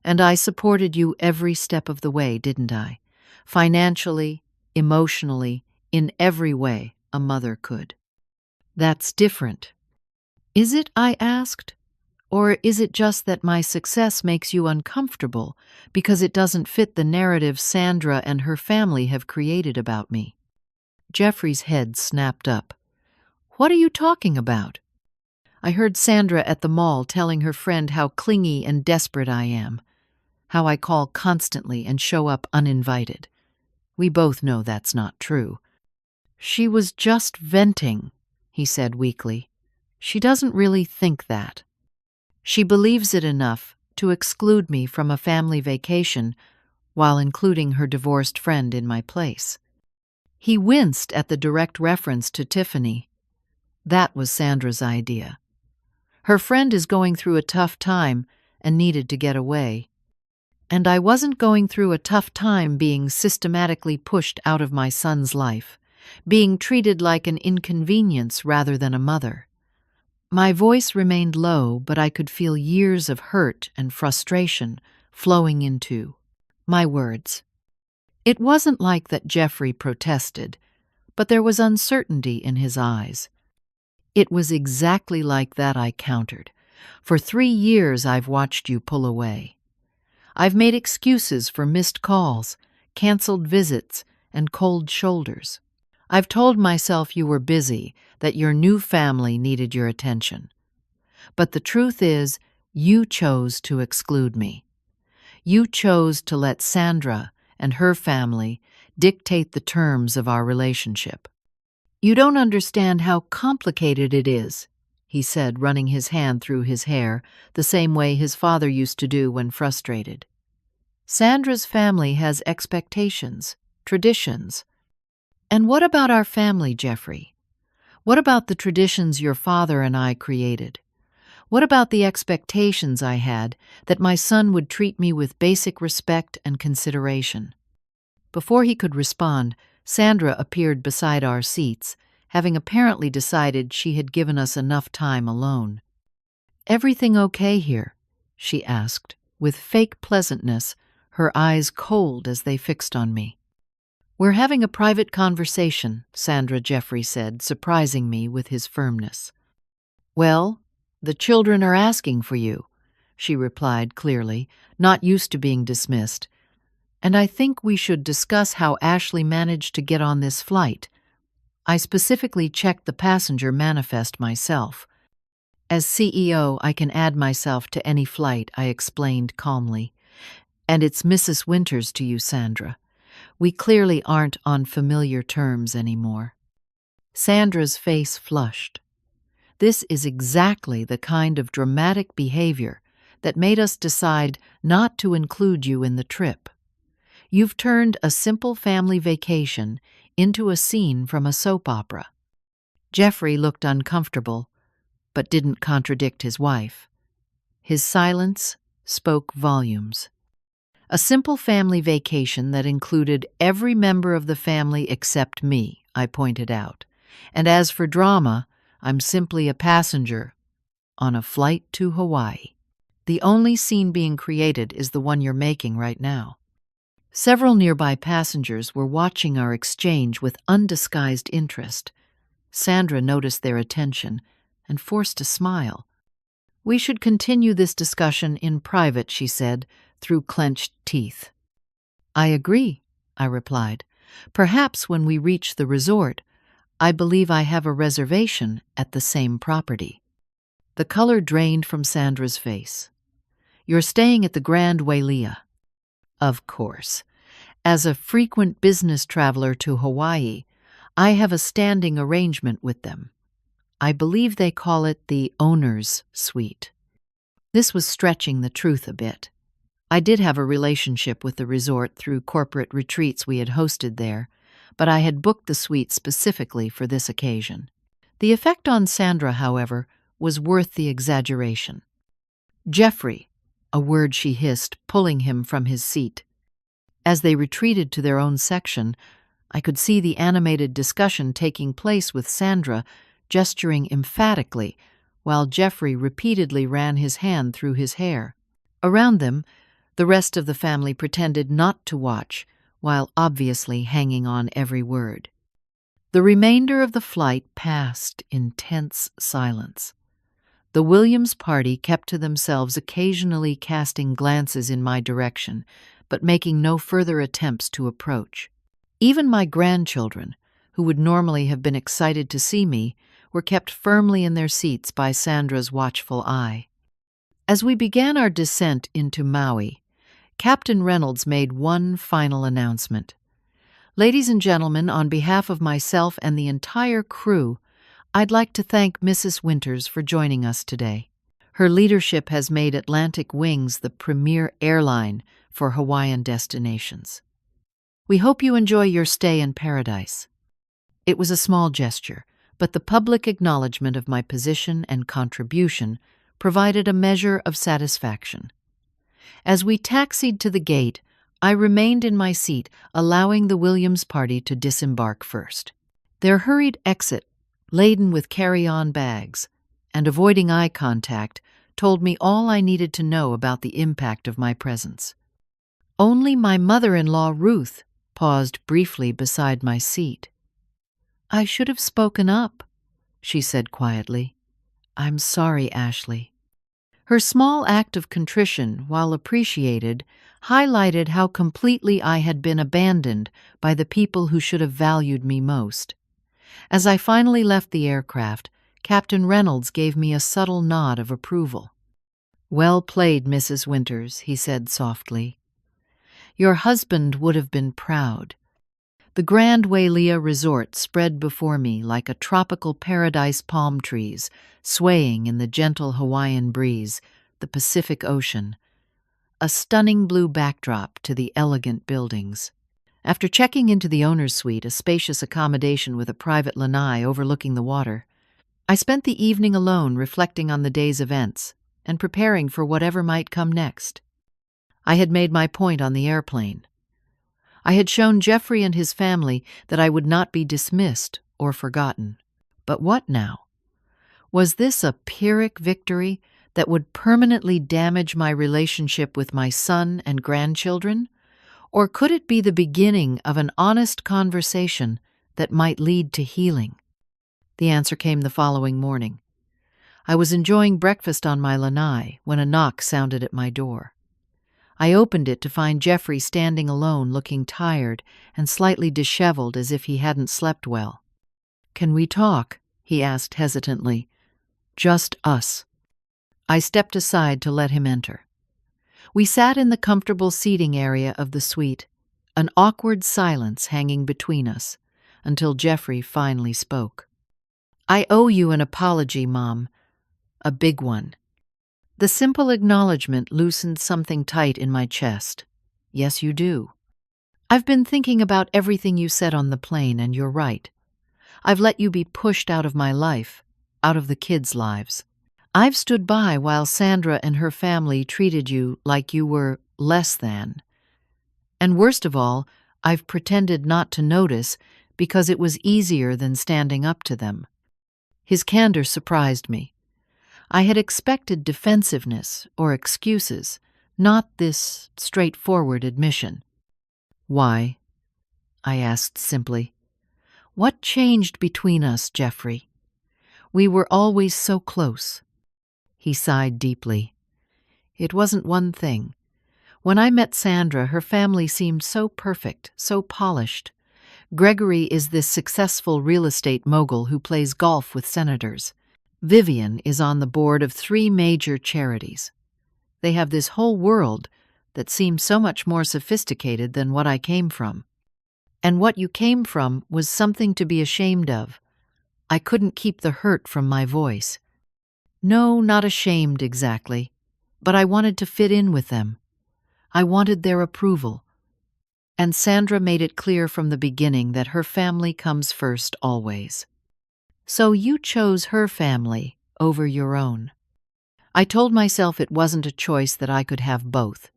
And I supported you every step of the way, didn't I? Financially, emotionally, in every way a mother could." "That's different." "Is it?" I asked. "Or is it just that my success makes you uncomfortable because it doesn't fit the narrative Sandra and her family have created about me?" Jeffrey's head snapped up. "What are you talking about?" "I heard Sandra at the mall telling her friend how clingy and desperate I am, how I call constantly and show up uninvited. We both know that's not true." "She was just venting," he said weakly. "She doesn't really think that. She believes it enough to exclude me from a family vacation while including her divorced friend in my place." He winced at the direct reference to Tiffany. That was Sandra's idea. Her friend is going through a tough time and needed to get away. And I wasn't going through a tough time being systematically pushed out of my son's life, being treated like an inconvenience rather than a mother. My voice remained low, but I could feel years of hurt and frustration flowing into my words. It wasn't like that Jeffrey protested, but there was uncertainty in his eyes. "It was exactly like that," I countered. "For 3 years I've watched you pull away. I've made excuses for missed calls, canceled visits, and cold shoulders. I've told myself you were busy, that your new family needed your attention. But the truth is, you chose to exclude me. You chose to let Sandra and her family dictate the terms of our relationship. You don't understand how complicated it is," he said, running his hand through his hair, the same way his father used to do when frustrated. "Sandra's family has expectations, traditions. And what about our family, Jeffrey? What about the traditions your father and I created? What about the expectations I had that my son would treat me with basic respect and consideration?" Before he could respond, Sandra appeared beside our seats, having apparently decided she had given us enough time alone. "Everything okay here?" she asked, with fake pleasantness, her eyes cold as they fixed on me. "We're having a private conversation," Sandra Jeffrey said, surprising me with his firmness. "Well, the children are asking for you," she replied clearly, not used to being dismissed. "And I think we should discuss how Ashley managed to get on this flight. I specifically checked the passenger manifest myself. As CEO, I can add myself to any flight," I explained calmly. "And it's Mrs. Winters to you, Sandra. We clearly aren't on familiar terms anymore." Sandra's face flushed. This is exactly the kind of dramatic behavior that made us decide not to include you in the trip. You've turned a simple family vacation into a scene from a soap opera. Jeffrey looked uncomfortable, but didn't contradict his wife. His silence spoke volumes. "A simple family vacation that included every member of the family except me," I pointed out. "And as for drama, I'm simply a passenger on a flight to Hawaii. The only scene being created is the one you're making right now." Several nearby passengers were watching our exchange with undisguised interest. Sandra noticed their attention and forced a smile. "We should continue this discussion in private," she said, through clenched teeth. "I agree," I replied. "Perhaps when we reach the resort. I believe I have a reservation at the same property." The color drained from Sandra's face. "You're staying at the Grand Wailea." "Of course. As a frequent business traveler to Hawaii, I have a standing arrangement with them. I believe they call it the owner's suite." This was stretching the truth a bit. I did have a relationship with the resort through corporate retreats we had hosted there, but I had booked the suite specifically for this occasion. The effect on Sandra, however, was worth the exaggeration. "Jeffrey," a word she hissed, pulling him from his seat. As they retreated to their own section, I could see the animated discussion taking place with Sandra gesturing emphatically, while Jeffrey repeatedly ran his hand through his hair. Around them, the rest of the family pretended not to watch, while obviously hanging on every word. The remainder of the flight passed in tense silence. The Williams party kept to themselves, occasionally casting glances in my direction, but making no further attempts to approach. Even my grandchildren, who would normally have been excited to see me, were kept firmly in their seats by Sandra's watchful eye. As we began our descent into Maui, Captain Reynolds made one final announcement. "Ladies and gentlemen, on behalf of myself and the entire crew, I'd like to thank Mrs. Winters for joining us today. Her leadership has made Atlantic Wings the premier airline for Hawaiian destinations. We hope you enjoy your stay in paradise." It was a small gesture, but the public acknowledgement of my position and contribution provided a measure of satisfaction. As we taxied to the gate, I remained in my seat, allowing the Williams party to disembark first. Their hurried exit, laden with carry-on bags, and avoiding eye contact, told me all I needed to know about the impact of my presence. Only my mother-in-law, Ruth, paused briefly beside my seat. "I should have spoken up," she said quietly. "I'm sorry, Ashley." Her small act of contrition, while appreciated, highlighted how completely I had been abandoned by the people who should have valued me most. As I finally left the aircraft, Captain Reynolds gave me a subtle nod of approval. "Well played, Mrs. Winters," he said softly. "Your husband would have been proud." The Grand Wailea Resort spread before me like a tropical paradise, palm trees swaying in the gentle Hawaiian breeze, the Pacific Ocean, a stunning blue backdrop to the elegant buildings. After checking into the owner's suite, a spacious accommodation with a private lanai overlooking the water, I spent the evening alone reflecting on the day's events and preparing for whatever might come next. I had made my point on the airplane. I had shown Jeffrey and his family that I would not be dismissed or forgotten. But what now? Was this a Pyrrhic victory that would permanently damage my relationship with my son and grandchildren? Or could it be the beginning of an honest conversation that might lead to healing? The answer came the following morning. I was enjoying breakfast on my lanai when a knock sounded at my door. I opened it to find Jeffrey standing alone, looking tired and slightly disheveled as if he hadn't slept well. "Can we talk?" he asked hesitantly. "Just us." I stepped aside to let him enter. We sat in the comfortable seating area of the suite, an awkward silence hanging between us, until Jeffrey finally spoke. "I owe you an apology, Mom. A big one." The simple acknowledgement loosened something tight in my chest. "Yes, you do. I've been thinking about everything you said on the plane, and you're right. I've let you be pushed out of my life, out of the kids' lives. I've stood by while Sandra and her family treated you like you were less than. And worst of all, I've pretended not to notice because it was easier than standing up to them." His candor surprised me. I had expected defensiveness or excuses, not this straightforward admission. "Why?" I asked simply. "What changed between us, Jeffrey? We were always so close." He sighed deeply. "It wasn't one thing. When I met Sandra, her family seemed so perfect, so polished. Gregory is this successful real estate mogul who plays golf with senators. Vivian is on the board of 3 major charities. They have this whole world that seems so much more sophisticated than what I came from. And what you came from was something to be ashamed of." I couldn't keep the hurt from my voice. "No, not ashamed exactly, but I wanted to fit in with them. I wanted their approval. And Sandra made it clear from the beginning that her family comes first always. So you chose her family over your own." I told myself it wasn't a choice, that I could have both.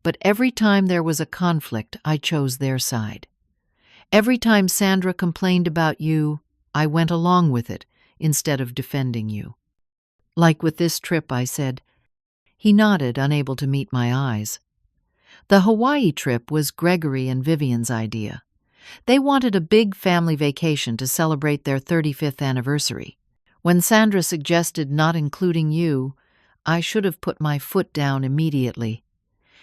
But every time there was a conflict, I chose their side. Every time Sandra complained about you, I went along with it instead of defending you. "Like with this trip," I said. He nodded, unable to meet my eyes. "The Hawaii trip was Gregory and Vivian's idea. They wanted a big family vacation to celebrate their 35th anniversary. When Sandra suggested not including you, I should have put my foot down immediately.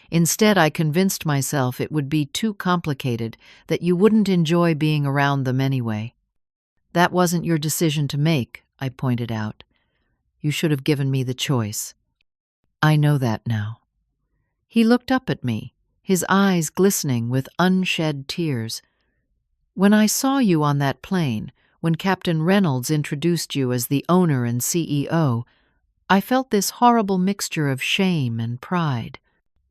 Instead, I convinced myself it would be too complicated, that you wouldn't enjoy being around them anyway." "That wasn't your decision to make," I pointed out. "You should have given me the choice." "I know that now." He looked up at me, his eyes glistening with unshed tears. "When I saw you on that plane, when Captain Reynolds introduced you as the owner and CEO, I felt this horrible mixture of shame and pride.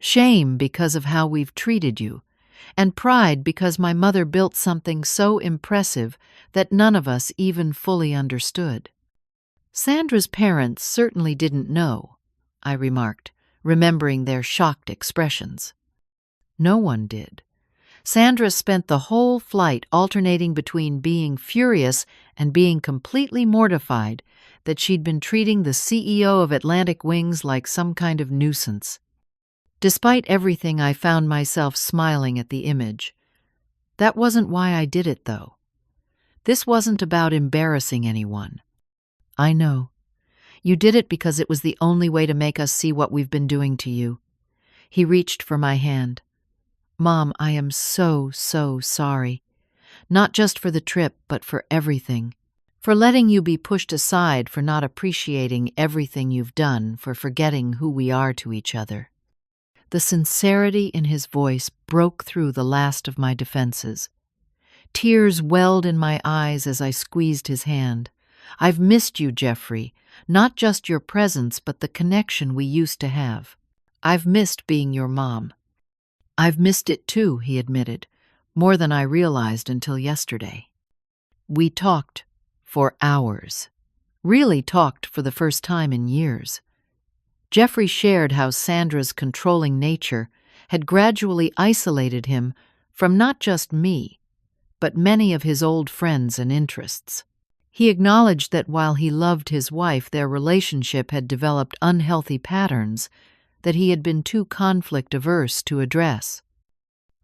Shame because of how we've treated you, and pride because my mother built something so impressive that none of us even fully understood." "Sandra's parents certainly didn't know," I remarked, remembering their shocked expressions. "No one did. Sandra spent the whole flight alternating between being furious and being completely mortified that she'd been treating the CEO of Atlantic Wings like some kind of nuisance. Despite everything, I found myself smiling at the image. That wasn't why I did it, though. This wasn't about embarrassing anyone. I know. You did it because it was the only way to make us see what we've been doing to you." He reached for my hand. "Mom, I am so, so sorry. Not just for the trip, but for everything. For letting you be pushed aside, for not appreciating everything you've done, for forgetting who we are to each other." The sincerity in his voice broke through the last of my defenses. Tears welled in my eyes as I squeezed his hand. "I've missed you, Jeffrey, not just your presence, but the connection we used to have. I've missed being your mom." "I've missed it too," he admitted, "more than I realized until yesterday." We talked for hours. Really talked for the first time in years. Jeffrey shared how Sandra's controlling nature had gradually isolated him from not just me, but many of his old friends and interests. He acknowledged that while he loved his wife, their relationship had developed unhealthy patterns that he had been too conflict-averse to address.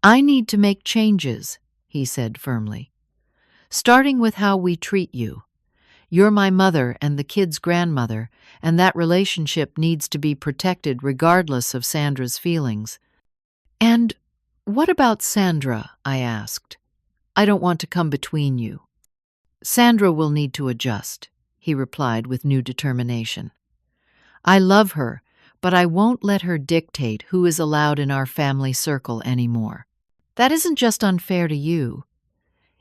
"I need to make changes," he said firmly, "starting with how we treat you. You're my mother and the kid's grandmother, and that relationship needs to be protected regardless of Sandra's feelings." "And what about Sandra?" I asked. "I don't want to come between you." "Sandra will need to adjust," he replied with new determination. "I love her, but I won't let her dictate who is allowed in our family circle anymore. That isn't just unfair to you.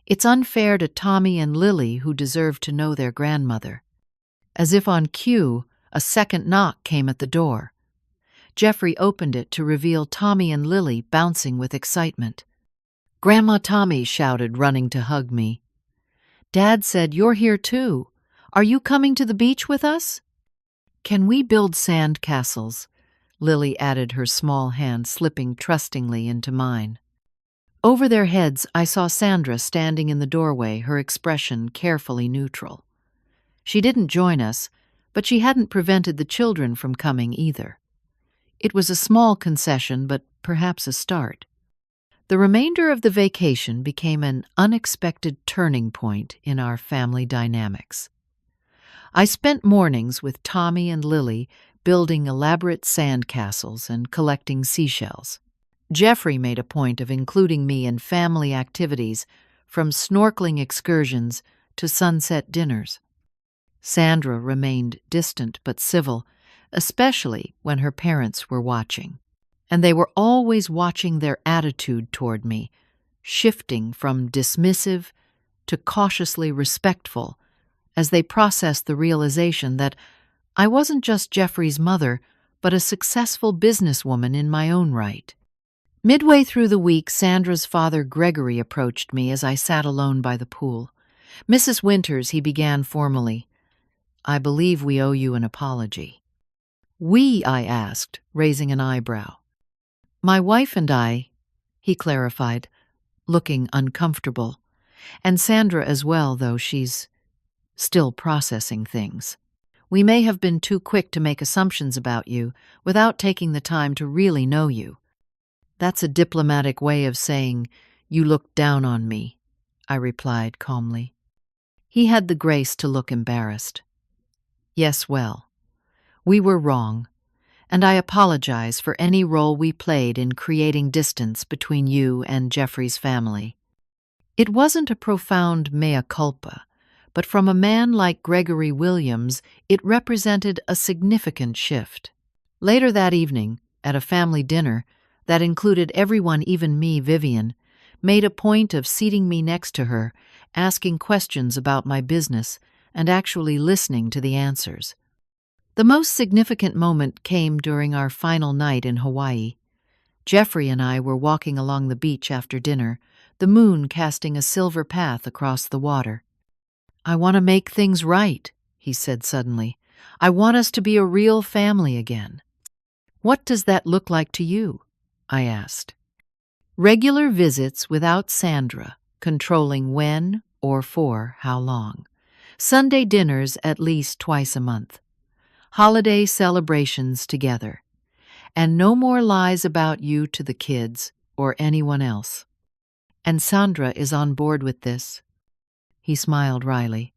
It's unfair to Tommy and Lily, who deserve to know their grandmother." As if on cue, a second knock came at the door. Jeffrey opened it to reveal Tommy and Lily bouncing with excitement. "Grandma," Tommy shouted, running to hug me. "Dad said you're here too. Are you coming to the beach with us?" "Can we build sand castles?" Lily added, her small hand slipping trustingly into mine. Over their heads, I saw Sandra standing in the doorway, her expression carefully neutral. She didn't join us, but she hadn't prevented the children from coming either. It was a small concession, but perhaps a start. The remainder of the vacation became an unexpected turning point in our family dynamics. I spent mornings with Tommy and Lily building elaborate sand castles and collecting seashells. Jeffrey made a point of including me in family activities, from snorkeling excursions to sunset dinners. Sandra remained distant but civil, especially when her parents were watching. And they were always watching their attitude toward me, shifting from dismissive to cautiously respectful as they processed the realization that I wasn't just Jeffrey's mother, but a successful businesswoman in my own right. Midway through the week, Sandra's father, Gregory, approached me as I sat alone by the pool. "Mrs. Winters," he began formally, "I believe we owe you an apology." "We?" I asked, raising an eyebrow. "My wife and I," he clarified, looking uncomfortable. "And Sandra as well, though she's still processing things. We may have been too quick to make assumptions about you without taking the time to really know you." "That's a diplomatic way of saying you looked down on me," I replied calmly. He had the grace to look embarrassed. "Yes, well, we were wrong, and I apologize for any role we played in creating distance between you and Jeffrey's family." It wasn't a profound mea culpa, but from a man like Gregory Williams, it represented a significant shift. Later that evening, at a family dinner that included everyone, even me, Vivian, made a point of seating me next to her, asking questions about my business, and actually listening to the answers. The most significant moment came during our final night in Hawaii. Jeffrey and I were walking along the beach after dinner, the moon casting a silver path across the water. "I want to make things right," he said suddenly. "I want us to be a real family again." "What does that look like to you?" I asked. "Regular visits without Sandra, controlling when or for how long. Sunday dinners at least twice a month. Holiday celebrations together. And no more lies about you to the kids or anyone else." "And Sandra is on board with this?" He smiled wryly.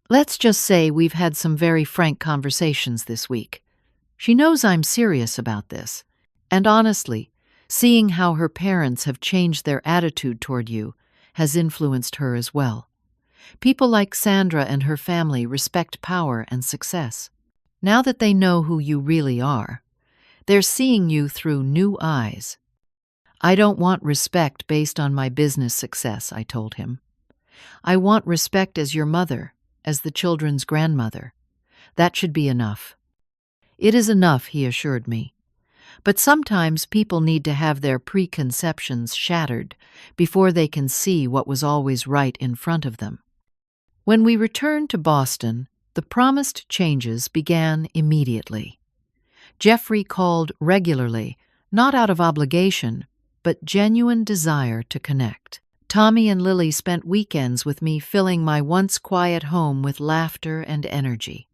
"Let's just say we've had some very frank conversations this week. She knows I'm serious about this. And honestly, seeing how her parents have changed their attitude toward you has influenced her as well. People like Sandra and her family respect power and success. Now that they know who you really are, they're seeing you through new eyes." "I don't want respect based on my business success," I told him. "I want respect as your mother, as the children's grandmother. That should be enough." "It is enough," he assured me. "But sometimes people need to have their preconceptions shattered before they can see what was always right in front of them." When we returned to Boston, the promised changes began immediately. Jeffrey called regularly, not out of obligation, but genuine desire to connect. Tommy and Lily spent weekends with me, filling my once quiet home with laughter and energy.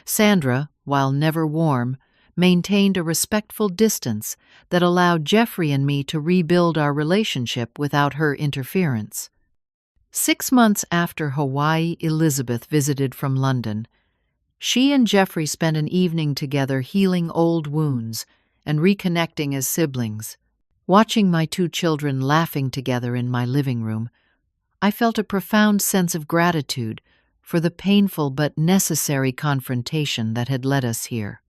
Sandra, while never warm, maintained a respectful distance that allowed Jeffrey and me to rebuild our relationship without her interference. 6 months after Hawaii, Elizabeth visited from London. She and Jeffrey spent an evening together healing old wounds and reconnecting as siblings. Watching my 2 children laughing together in my living room, I felt a profound sense of gratitude for the painful but necessary confrontation that had led us here.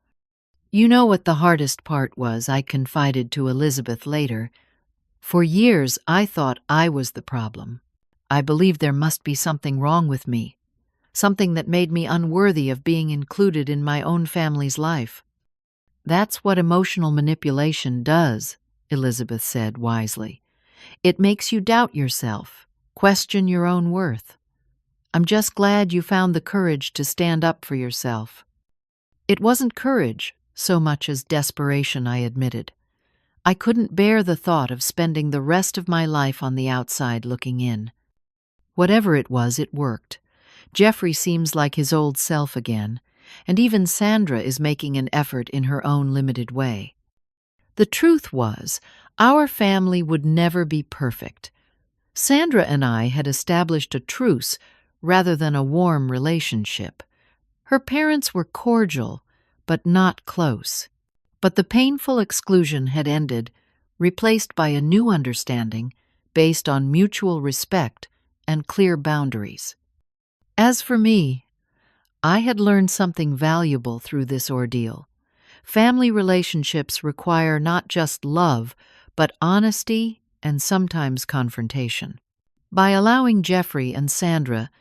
"You know what the hardest part was," I confided to Elizabeth later. "For years I thought I was the problem. I believed there must be something wrong with me, something that made me unworthy of being included in my own family's life." "That's what emotional manipulation does," Elizabeth said wisely. "It makes you doubt yourself, question your own worth. I'm just glad you found the courage to stand up for yourself." "It wasn't courage so much as desperation," I admitted. "I couldn't bear the thought of spending the rest of my life on the outside looking in." Whatever it was, it worked. Jeffrey seems like his old self again, and even Sandra is making an effort in her own limited way. The truth was, our family would never be perfect. Sandra and I had established a truce rather than a warm relationship. Her parents were cordial, but not close. But the painful exclusion had ended, replaced by a new understanding based on mutual respect and clear boundaries. As for me, I had learned something valuable through this ordeal. Family relationships require not just love, but honesty and sometimes confrontation. By allowing Jeffrey and Sandra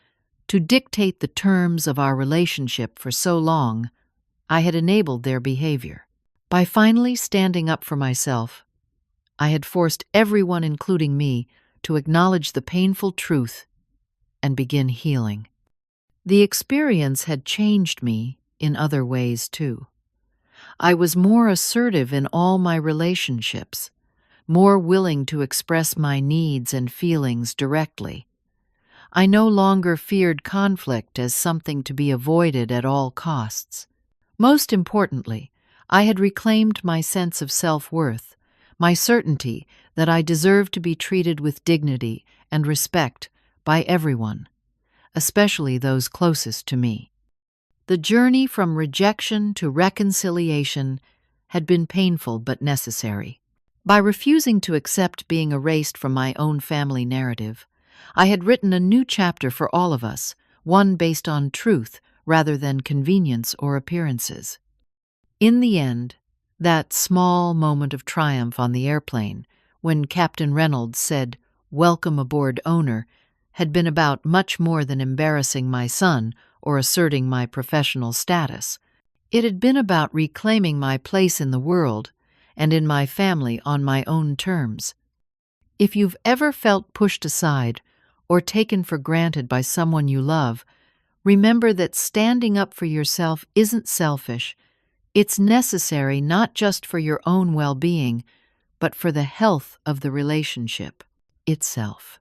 to dictate the terms of our relationship for so long, I had enabled their behavior. By finally standing up for myself, I had forced everyone, including me, to acknowledge the painful truth and begin healing. The experience had changed me in other ways, too. I was more assertive in all my relationships, more willing to express my needs and feelings directly. I no longer feared conflict as something to be avoided at all costs. Most importantly, I had reclaimed my sense of self-worth, my certainty that I deserved to be treated with dignity and respect by everyone, especially those closest to me. The journey from rejection to reconciliation had been painful but necessary. By refusing to accept being erased from my own family narrative, I had written a new chapter for all of us, one based on truth rather than convenience or appearances. In the end, that small moment of triumph on the airplane, when Captain Reynolds said, "Welcome aboard, owner," had been about much more than embarrassing my son or asserting my professional status. It had been about reclaiming my place in the world and in my family on my own terms. If you've ever felt pushed aside or taken for granted by someone you love, remember that standing up for yourself isn't selfish. It's necessary not just for your own well-being, but for the health of the relationship itself.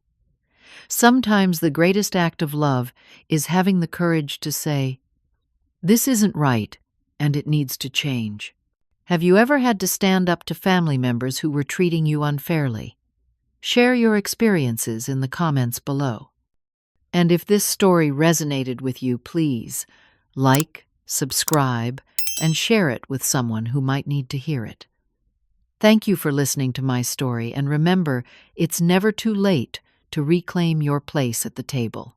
Sometimes the greatest act of love is having the courage to say, "This isn't right, and it needs to change." Have you ever had to stand up to family members who were treating you unfairly? Share your experiences in the comments below. And if this story resonated with you, please like, subscribe, and share it with someone who might need to hear it. Thank you for listening to my story, and remember, it's never too late to reclaim your place at the table.